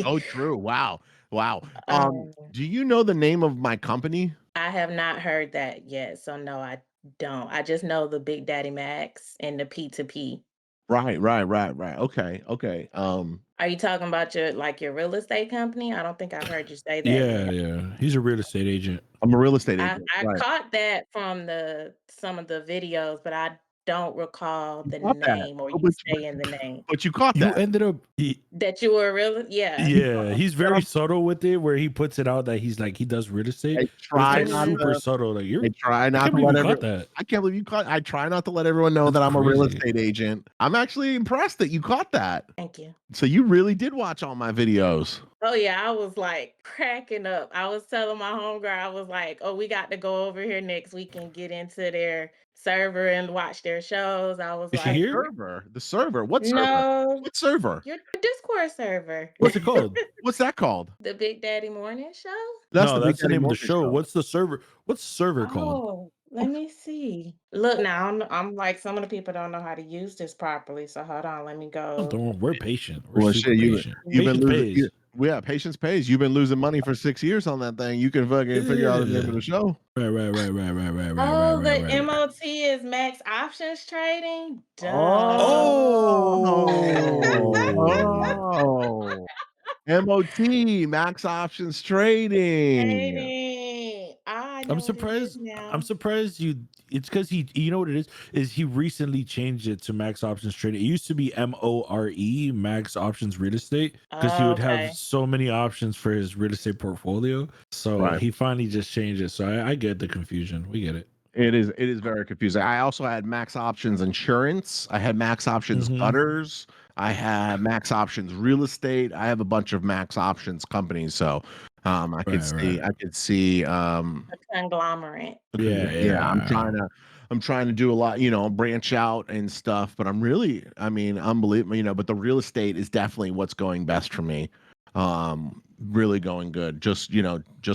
Oh, true. Wow. Wow. um, Do you know the name of my company? I have not heard that yet, so no, I don't. I just know the Big Daddy Max and the P2P. Right. Okay. Okay. Are you talking about your real estate company? I don't think I've heard you say that Yeah, yet. yeah. He's a real estate agent. I'm a real estate I agent. I Right. caught that from some of the videos, but I don't recall You the caught that. name or Oh, you saying the name. but you caught You that. ended up That you were real, yeah. yeah, he's But very subtle with it where he puts it out that he's like he does real estate, I but it's try like not super Mhm. to. subtle. Like I try I not can't to believe let you every. caught that. I can't believe you caught. I try not to let everyone know That's that I'm a real crazy. estate agent. I'm actually impressed that you caught that. Thank you. So you really did watch all my videos. Oh yeah, I was like cracking up. I was telling my homegirl, I was like, "Oh, we got to go over here next week and get into their server and watch their shows." I was Is she The like, here? server. The server. What server? "No, What server? your Discord server, What's it called? What's that called? the Big Daddy Morning Show." That's No, the Big that's the Daddy name of the Morning show. Show. What's the server? What's the server called? Oh, let me see. Look now, I'm like some of the people don't know how to use this properly. So hold on, let me Oh, go. don't worry, we're patient. We're Well, super shit, patient. you've been Patience losing. pays. Yeah, patience pays. You've been losing money for 6 years on that thing. You can fucking figure out the name Yeah. of the show. Oh, the Right. MOT is max options trading. Duh. Oh. Oh. MOT, Max Options Trading. Trading. I I'm know what it is surprised. I'm now. surprised you. It's because he. You know what it is he recently changed it to Max Options Trading. It used to be MORE, Max Options Real Estate, because he would have Okay. so many options for his real estate portfolio. So Right. he finally just changed it. So I get the confusion. We get it. It is very confusing. I also had Max Options Insurance. I had Max Options Mm-hmm. Gutters. I had Max Options Real Estate. I have a bunch of Max Options companies. So I could see Right. I could see A conglomerate. yeah, Yeah. I'm trying to do a lot, branch out and stuff, but I mean, unbelievable, but the real estate is definitely what's going best for me. Really going good. Just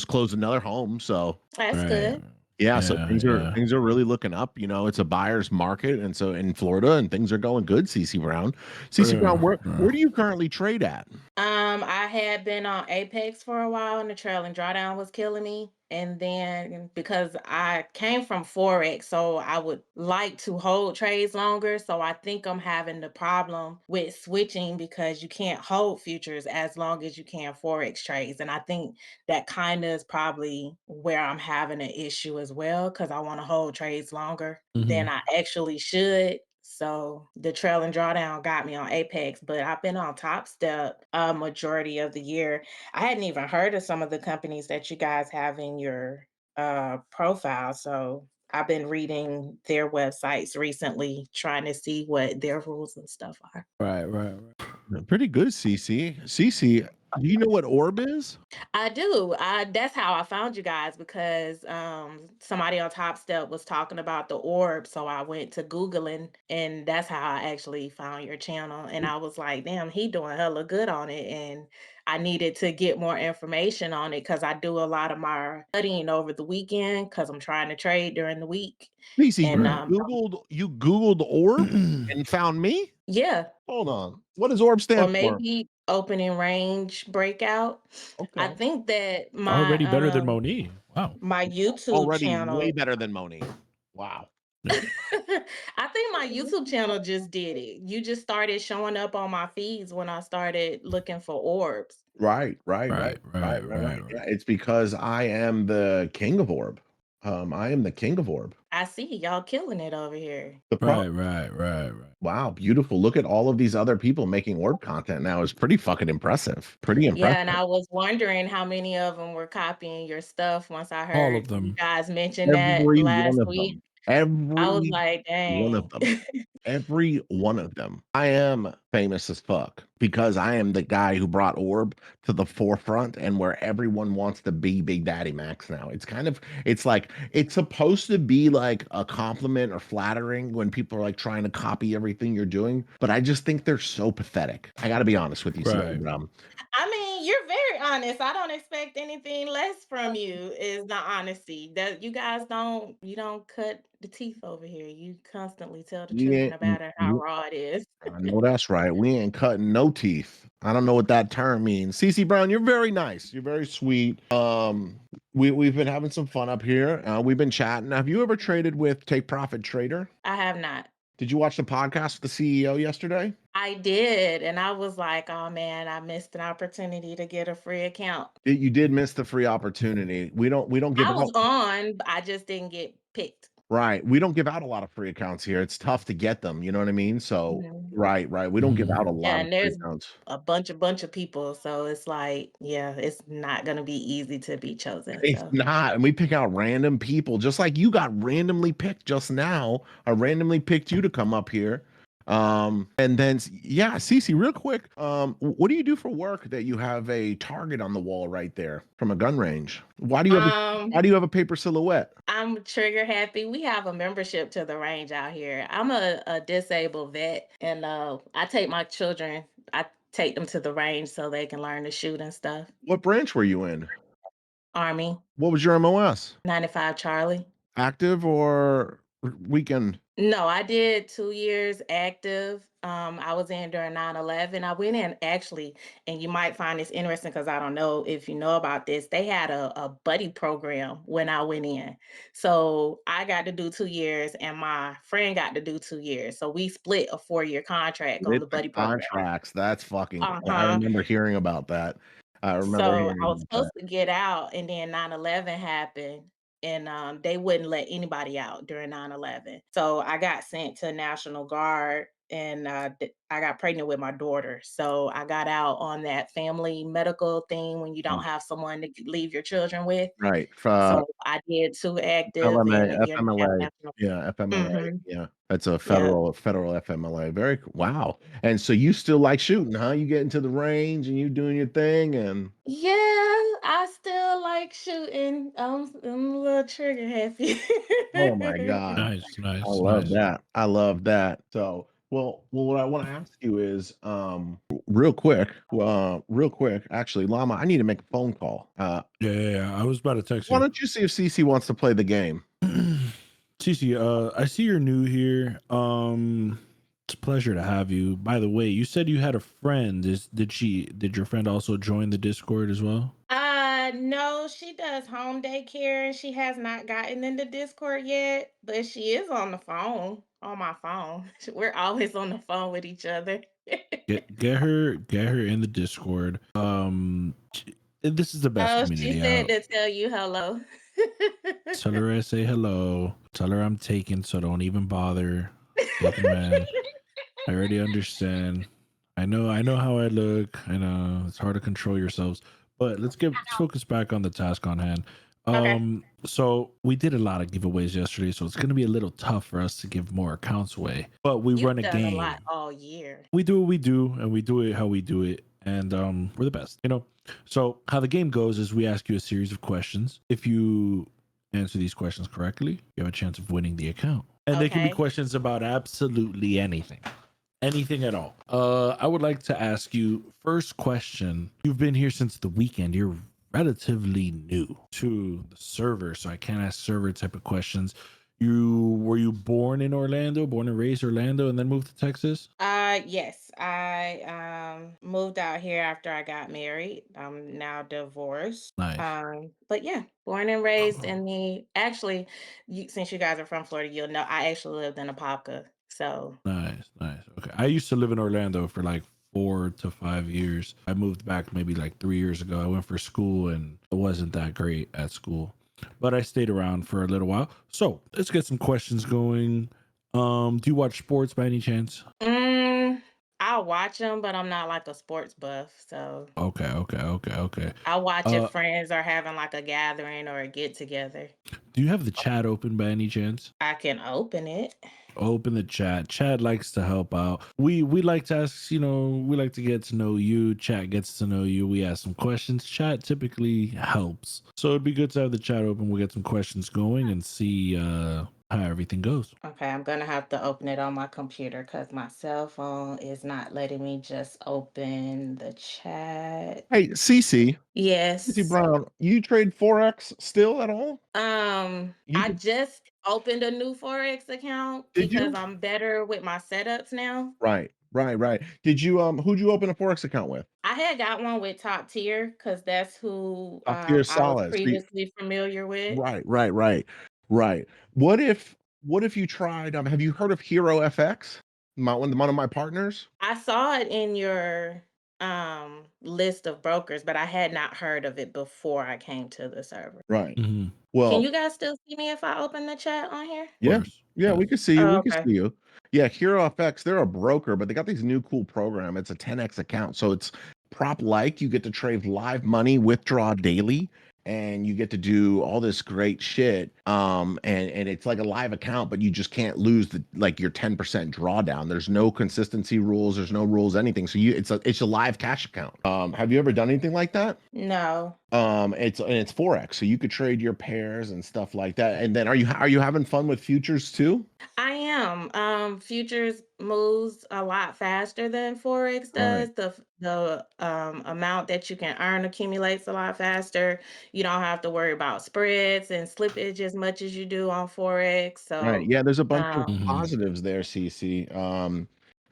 closed another home, so That's Right. good. yeah, so Yeah. things are really looking up. It's a buyer's market, and so in Florida, and things are going good. CC Brown, where do you currently trade at? I had been on Apex for a while and the trailing drawdown was killing me. And then because I came from Forex, so I would like to hold trades longer. So I think I'm having the problem with switching because you can't hold futures as long as you can Forex trades. And I think that kind of is probably where I'm having an issue as well because I want to hold trades longer than Mhm. I actually should. So the trail and drawdown got me on Apex, but I've been on Top Step a majority of the year. I hadn't even heard of some of the companies that you guys have in your profile. So I've been reading their websites recently, trying to see what their rules and stuff are. Right. Pretty good, CC. CC, do you know what Orb is? I do. That's how I found you guys because somebody on Top Step was talking about the orb. So I went to Googling and that's how I actually found your channel. And I was like, damn, he doing hella good on it. And I needed to get more information on it because I do a lot of my studying over the weekend because I'm trying to trade during the week. CC, And Right. You Googled Orb and found me? yeah, Hold on. What does Orb or stand for? maybe opening range breakout. I Okay. think that Already better than Moni. Wow. my YouTube Already way channel better than Moni. Wow. Yeah. I think my YouTube channel just did it. You just started showing up on my feeds when I started looking for orbs. Right. Right. Yeah, it's because I am the king of Orb. I am the king of Orb. I see y'all killing it over here. Right. Wow, beautiful. Look at all of these other people making Orb content now. It's pretty fucking impressive. Pretty impressive. Yeah, and I was wondering how many of them were copying your stuff once I All heard of you them. guys mention that Every last one of week. them. I was Every like, one of dang. them. Every one of them. I am famous as fuck because I am the guy who brought Orb to the forefront and where everyone wants to be Big Daddy Max now. It's like, it's supposed to be like a compliment or flattering when people are like trying to copy everything you're doing, but I just think they're so pathetic. I got to be honest with you, Right. I mean, you're very honest. I don't expect anything less from you is the honesty. That you guys you don't cut the teeth over here. You constantly tell the We truth ain't, no matter how raw it is. I know that's right. We ain't cutting no teeth. I don't know what that term means. CC Brown, you're very nice. You're very sweet. We've been having some fun up here. We've been chatting. Have you ever traded with Take Profit Trader? I have not. Did you watch the podcast with the CEO yesterday? I did, and I was like, "Oh man, I missed an opportunity to get a free account." You did miss the free opportunity. We don't give I was out. on, but I just didn't get picked. Right. We don't give out a lot of free accounts here. It's tough to get them. You know what I mean? So Mhm. right. We don't give out a Yeah, lot of and free there's accounts. a bunch of people, so it's like, yeah, it's not gonna be easy to be chosen. It's So not. And we pick out random people, just like you got randomly picked just now. I randomly picked you to come up here. And then yeah, Cece, real quick. What do you do for work that you have a target on the wall right there from a gun range? Why do you have a paper silhouette? I'm trigger happy. We have a membership to the range out here. I'm a disabled vet, and I take my children. I take them to the range so they can learn to shoot and stuff. What branch were you in? Army, What was your MOS? 95 Charlie. Active or weekend? No, I did 2 years active. I was in during 9/11. I went in actually, and you might find this interesting because I don't know if you know about this. They had a buddy program when I went in. So I got to do 2 years, and my friend got to do 2 years. So we split a 4-year contract on With the the buddy program. contracts. That's fucking cool. I Uh-huh. remember hearing about that. I remember So hearing I was about that. supposed to get out, and then 9/11 happened, and they wouldn't let anybody out during 9/11. So I got sent to National Guard, and I got pregnant with my daughter. So I got out on that family medical thing when you don't have someone to leave your children with. Right. So I did 2 active and LMA, a year and a half FMLA. national. Yeah, FMLA. Mhm. Yeah. That's a Yeah. federal FMLA. Wow. And so you still like shooting, huh? You get into the range and you doing your thing and Yeah, I still like shooting. I'm a little trigger happy. oh my God. Nice. I love that. I love that. So, well, what I want to ask you is, real quick, actually, Llama, I need to make a phone call. Yeah. I was about to text Why you. don't you see if CC wants to play the game? Cece, I see you're new here. It's a pleasure to have you. By the way, you said you had a friend. Did your friend also join the Discord as well? No, she does home daycare and she has not gotten into Discord yet, but she is on the phone, on my phone. We're always on the phone with each other. Get her in the Discord. This is the best Oh, she community said out. to tell you hello. Tell her I say hello. Tell her I'm taken, so don't even bother. Taken, man. I already understand. I know how I look. I know it's hard to control yourselves, but let's focus back on the task on hand. Okay. So we did a lot of giveaways yesterday, so it's gonna be a little tough for us to give more accounts away. But we You've run a done a game. lot all year. We do what we do, and we do it how we do it, and we're the best, So how the game goes is we ask you a series of questions. If you answer these questions correctly, you have a chance of winning the account. And they can be Okay. questions about absolutely anything. Anything at all. I would like to ask you, first question. You've been here since the weekend. You're relatively new to the server, so I can't ask server type of questions. Were you born in Orlando, born and raised Orlando, and then moved to Texas? Yes, I moved out here after I got married. I'm now divorced. Nice. But yeah, born and raised in the actually, since you guys are from Florida, you'll know I actually lived in Apopka. So Nice. Okay. I used to live in Orlando for like 4 to 5 years. I moved back maybe like 3 years ago. I went for school and it wasn't that great at school. but I stayed around for a little while. So let's get some questions going. Do you watch sports by any chance? I'll watch them, but I'm not like a sports buff. So Okay. I'll watch if friends are having like a gathering or a get together. Do you have the chat open by any chance? I can open it. Open the chat. Chat likes to help out. We like to ask, we like to get to know you. Chat gets to know you. We ask some questions. Chat typically helps. So it'd be good to have the chat open. We'll get some questions going and see how everything goes. Okay, I'm gonna have to open it on my computer because my cell phone is not letting me just open the chat. Hey, Cece. Yes. Cece Brown, you trade Forex still at all? I just opened a new Forex account Did because you? I'm better with my setups now. Right. Did you who'd you open a Forex account with? I had got one with Top Tier because that's who Top tier I was solid. previously familiar with. Right. What if you tried have you heard of Hero FX? One of my partners? I saw it in your list of brokers, but I had not heard of it before I came to the server. Right. Mm-hmm. Can Well, you guys still see me if I open the chat on here? yeah. Course. Yeah, we Yes. can see you. Oh, We can okay. see you. Yeah, Hero FX, they're a broker, but they got these new cool program. It's a 10x account. So it's prop like you get to trade live money, withdraw daily, and you get to do all this great shit. And it's like a live account, but you just can't lose your 10% drawdown. There's no consistency rules, there's no rules, anything. So it's a live cash account. Have you ever done anything like that? No. It's Forex, so you could trade your pairs and stuff like that. And then are you having fun with futures too? I am. Futures moves a lot faster than Forex Right. does. The amount that you can earn accumulates a lot faster. You don't have to worry about spreads and slippage as much as you do on Forex. Right. So, Yeah, there's a bunch of um, Mm-hmm. positives there, CC.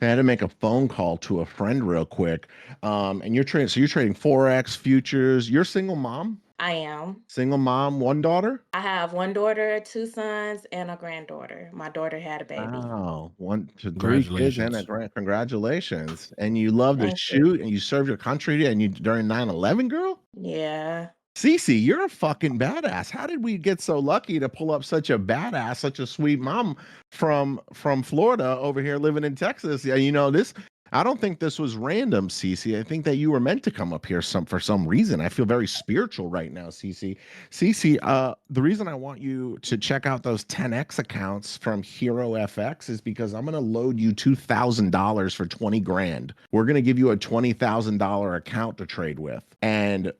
I had to make a phone call to a friend real quick. And you're trading Forex, futures. You're single mom? I am. Single mom, one daughter? I have one daughter, two sons, and a granddaughter. My daughter had a baby. Wow. One to three kids and a Congratulations. congratulations. And you love to Thank you. shoot and you served your country and you during 9/11, girl? Yeah. Cece, you're a fucking badass. How did we get so lucky to pull up such a badass, such a sweet mom from Florida over here living in Texas? Yeah, this. I don't think this was random, Cece. I think that you were meant to come up here for some reason. I feel very spiritual right now, Cece. Cece, the reason I want you to check out those 10x accounts from Hero FX is because I'm going to load you $2,000 for 20 grand. We're going to give you a $20,000 account to trade with, and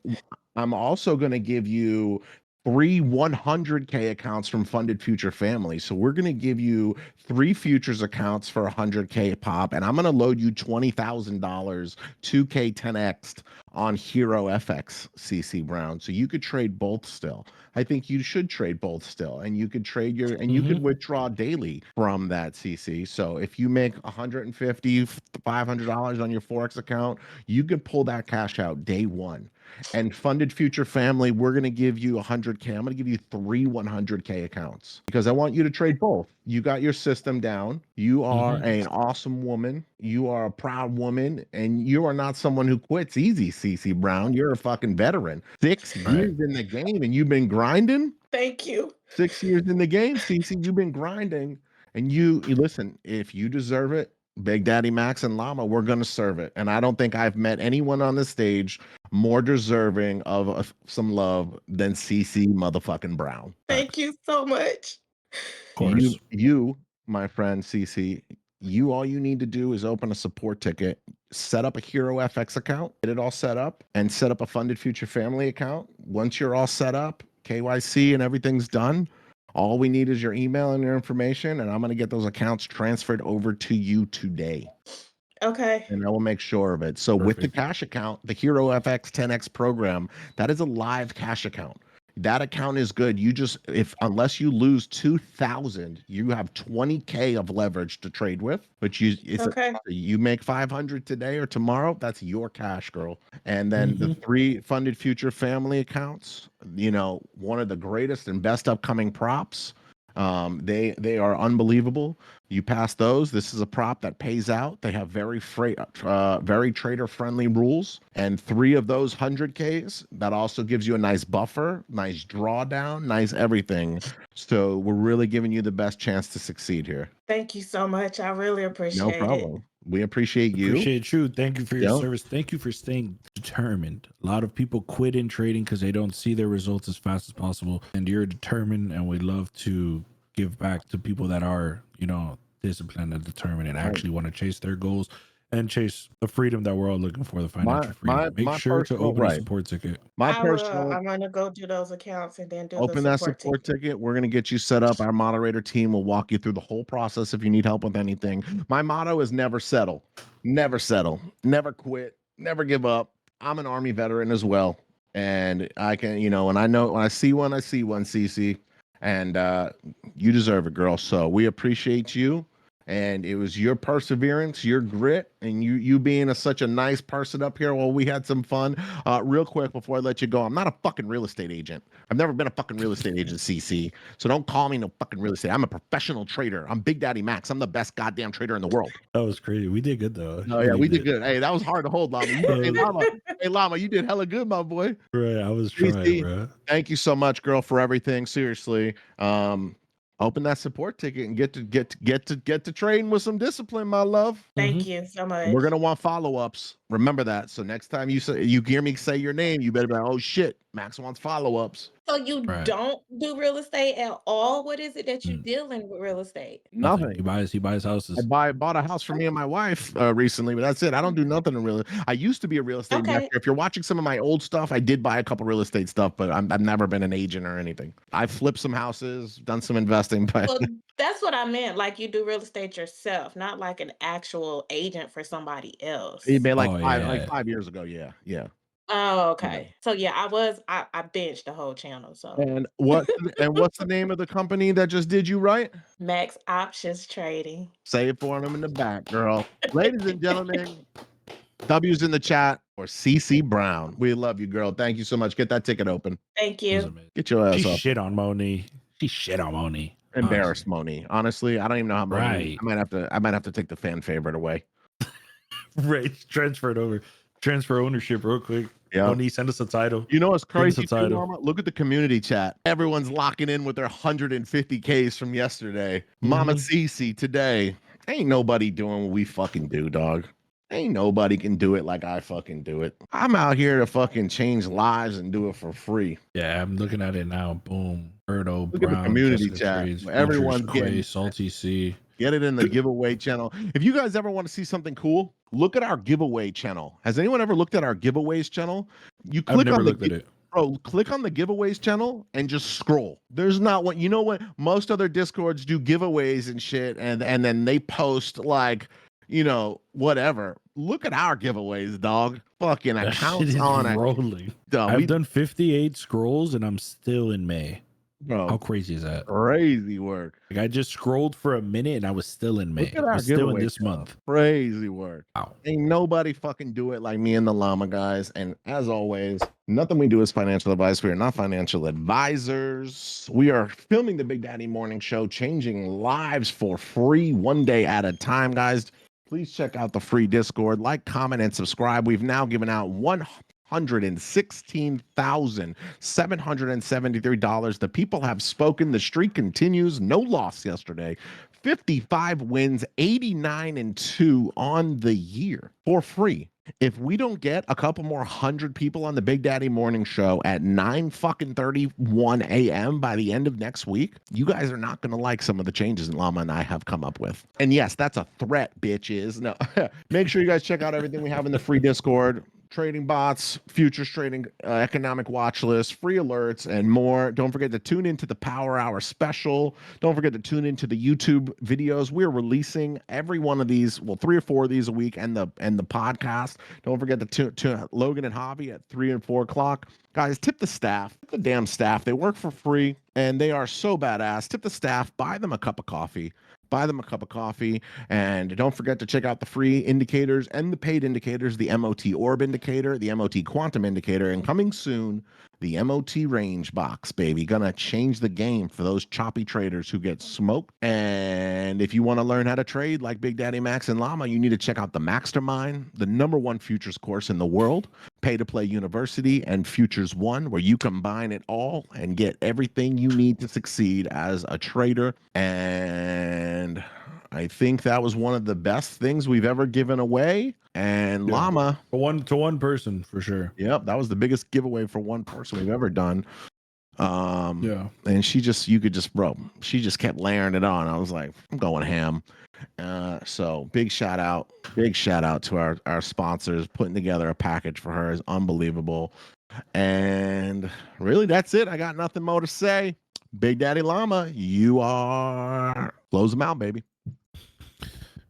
I'm also going to give you 3 100K accounts from Funded Future Family. So we're going to give you 3 futures accounts for 100K pop, and I'm going to load you $20,000, 2K 10x on Hero FX, CC Brown. So you could trade both still. I think you should trade both still, and you could trade you could withdraw daily from that, CC. So if you make $150, $500 on your Forex account, you could pull that cash out day one. And Funded Future Family, we're going to give you 100K. I'm going to give you 3 100K accounts because I want you to trade both. You got your system down. You are an awesome woman. You are a proud woman, and you are not someone who quits easy, CC Brown. You're a fucking veteran. 6 years in the game, and you've been grinding. Thank you. 6 years in the game, CC. You've been grinding, and you listen. If you deserve it, Big Daddy Max and Llama, we're gonna serve it. And I don't think I've met anyone on the stage more deserving of some love than CC motherfucking Brown. Thank you so much. Of course. You, my friend CC, all you need to do is open a support ticket, set up a Hero FX account, get it all set up, and set up a Funded Future Family account. Once you're all set up, KYC and everything's done, all we need is your email and your information, and I'm going to get those accounts transferred over to you today. Okay. And I will make sure of it. So with the Perfect. cash account, the Hero FX 10X program, that is a live cash account. That account is good. Unless you lose 2,000, you have 20K of leverage to trade with. But you make 500 today or tomorrow, that's your cash, girl. And then the 3 Funded Future Family accounts, one of the greatest and best upcoming props. They are unbelievable. You pass those. This is a prop that pays out. They have very trader friendly rules, and 3 of those 100Ks. That also gives you a nice buffer, nice drawdown, nice everything. So we're really giving you the best chance to succeed here. Thank you so much. I really No appreciate it. problem. We appreciate you. Appreciate you. Thank you for your Yep. service. Thank you for staying determined. A lot of people quit in trading because they don't see their results as fast as possible. And you're determined, and we love to give back to people that are, you know, disciplined and determined and actually want to chase their goals and chase the freedom that we're all looking for, the financial freedom. Make sure to open a support ticket. I'm gonna go do those accounts and then do Open the that support ticket. We're going to get you set up. Our moderator team will walk you through the whole process if you need help with anything. My motto is never settle. Never settle. Never quit. Never give up. I'm an Army veteran as well. And I can, you know, when I see one, CC. And you deserve it, girl. So we appreciate you. And it was your perseverance, your grit, and you being such a nice person up here while we had some fun. Real quick before I let you go, I'm not a fucking real estate agent. I've never been a fucking real estate agent, CC. So don't call me no fucking real estate. I'm a professional trader. I'm Big Daddy Max. I'm the best goddamn trader in the world. That was crazy. We did good though. Oh yeah, we did good. Hey, that was hard to hold, Llama. Hey, Llama, you did hella good, my boy. Right, I was trying, CC, bro. thank you so much, girl, for everything. Seriously. Open that support ticket and get to train with some discipline, my love. Thank you so much. We're gonna want follow-ups. Remember that. So next time you hear me say your name, you better be like, oh shit, Max wants follow-ups. So you don't do real estate at all? What is it that you dealing with real estate? Nothing. He buys houses. I bought a house for me and my wife recently, but that's it. I don't do nothing in real. I used to be a real estate investor. If you're watching some of my old stuff, I did buy a couple real estate stuff, but I've never been an agent or anything. I've flipped some houses, done some investing, but Well, that's what I meant. Like you do real estate yourself, not like an actual agent for somebody else. you made like 5 years ago. Yeah. Oh, okay. So yeah, I benched the whole channel. So And what's the name of the company that just did you right? Max Options Trading. Say it for them in the back, girl. Ladies and gentlemen, W's in the chat or CC Brown. We love you, girl. Thank you so much. Get that ticket open. Thank you. Get your ass She up. shit on Moni. She shit on Moni. Embarrassed Moni. Honestly, I don't even know how Moni. I might have to take the fan favorite away. Right. Transfer ownership real quick. Yeah. Moni, send us a title. You know what's crazy? Too, look at the community chat. Everyone's locking in with their 150Ks from yesterday. Mama Cece today. Ain't nobody doing what we fucking do, dog. Ain't nobody can do it like I fucking do it. I'm out here to fucking change lives and do it for free. Yeah, I'm looking at it now. Boom. Birdo, Look Brown, at the community Jessica chat. Trades, Everyone's Features, getting Quay, Salty C. Get it in the giveaway channel. If you guys ever want to see something cool, look at our giveaway channel. Has anyone ever looked at our giveaways channel? You click I've never on looked at it. Bro, click on the giveaways channel and just scroll. There's not one. You know what? Most other Discords do giveaways and shit, and then they post like, you know, whatever. Look at our giveaways, dog. Fucking That accounts shit is on it. rolling. Dog, I've done 58 scrolls and I'm still in May. Bro, how crazy is that? Crazy work. Like I just scrolled for a minute and I was still in May. Look at our I'm still in giveaway this channel. month. Crazy work. Wow. Ain't nobody fucking do it like me and the llama guys. And as always, nothing we do is financial advice. We are not financial advisors. We are filming the Big Daddy Morning Show, changing lives for free, one day at a time, guys. Please check out the free Discord, like, comment, and subscribe. We've now given out $116,773. The people have spoken. The streak continues. No loss yesterday. 55 wins, 89-2 on the year for free. If we don't get a couple more 100 people on the Big Daddy Morning Show at 9:31 a.m. by the end of next week, you guys are not going to like some of the changes Llama and I have come up with. And yes, that's a threat, bitches. No, make sure you guys check out everything we have in the free Discord. Trading bots, futures trading, economic watch list, free alerts, and more. Don't forget to tune into the Power Hour special. Don't forget to tune into the YouTube videos. We're releasing every one of these, well, 3 or 4 of these a week, and the podcast. Don't forget to tune Logan and Hobby at 3 and 4 o'clock. Guys, tip the staff. Tip the damn staff. They work for free, and they are so badass. Tip the staff. Buy them a cup of coffee. Buy them a cup of coffee, and don't forget to check out the free indicators and the paid indicators, the MOT Orb indicator, the MOT Quantum indicator, and coming soon, the MOT range box, baby. Gonna change the game for those choppy traders who get smoked. And if you want to learn how to trade like Big Daddy Max and Llama, you need to check out the Mastermind, the #1 futures course in the world, Pay to Play University and Futures One, where you combine it all and get everything you need to succeed as a trader. And I think that was one of the best things we've ever given away. And Yeah. Llama, to one person for sure. yep, that was the biggest giveaway for one person we've ever done. Yeah. And she just, you could just, bro, she just kept layering it on. I was like, I'm going ham. So big shout out to our sponsors. Putting together a package for her is unbelievable. And really, that's it. I got nothing more to say. Big Daddy Llama, you are close them out, baby.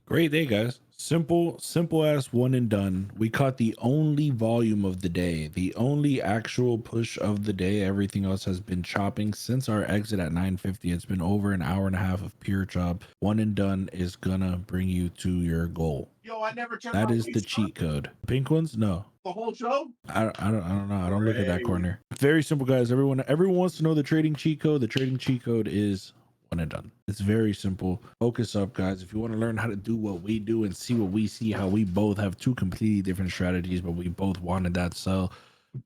Great day, guys. Simple ass one and done. We caught the only volume of the day, the only actual push of the day. Everything else has been chopping since our exit at 9:50. It's been over an hour and a half of pure chop. One and done is gonna bring you to your goal. Yo, I never checked. That is the cheat code. Pink ones, no. The whole show? I don't know. I don't look at that corner. Very simple, guys. Everyone wants to know the trading cheat code. The trading cheat code is one and done. It's very simple. Focus up, guys. If you want to learn how to do what we do and see what we see, how we both have two completely different strategies, but we both wanted that sell,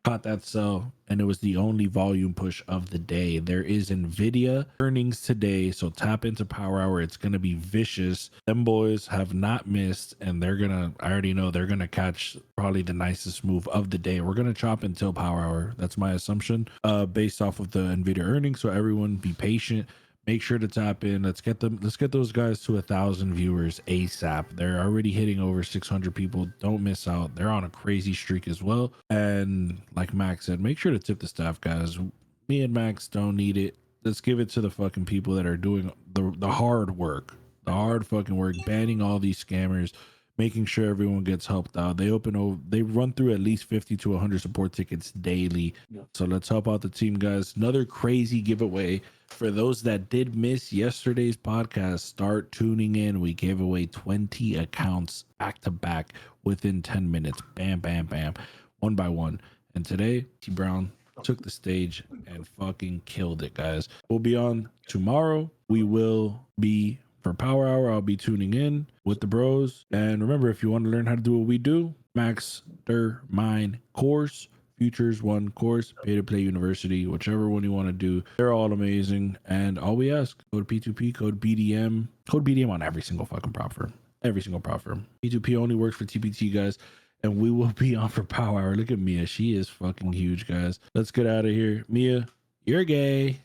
caught that sell, and it was the only volume push of the day. There is Nvidia earnings today, so tap into Power Hour. It's gonna be vicious. Them boys have not missed, and they're gonna, I already know they're gonna catch probably the nicest move of the day. We're gonna chop until Power Hour. That's my assumption, based off of the Nvidia earnings. So everyone be patient. Make sure to tap in. Let's get those guys to 1,000 viewers ASAP. They're already hitting over 600 people. Don't miss out. They're on a crazy streak as well. And like Max said, make sure to tip the staff, guys. Me and Max don't need it. Let's give it to the fucking people that are doing the hard work, the hard fucking work, banning all these scammers, making sure everyone gets helped out. They run through at least 50 to 100 support tickets daily. So let's help out the team, guys. Another crazy giveaway. For those that did miss yesterday's podcast, start tuning in. We gave away 20 accounts back to back within 10 minutes. Bam, bam, bam, one by one. And today, T Brown took the stage and fucking killed it, guys. We'll be on tomorrow. We will be for Power Hour. I'll be tuning in with the bros. And remember, if you want to learn how to do what we do, Mastermind course, Futures One course, Pay to Play University, whichever one you want to do. They're all amazing. And all we ask, code P2P, code BDM on every single fucking prop firm. Every single prop firm. P2P only works for TPT, guys. And we will be on for Power Hour. Look at Mia. She is fucking huge, guys. Let's get out of here. Mia, you're gay.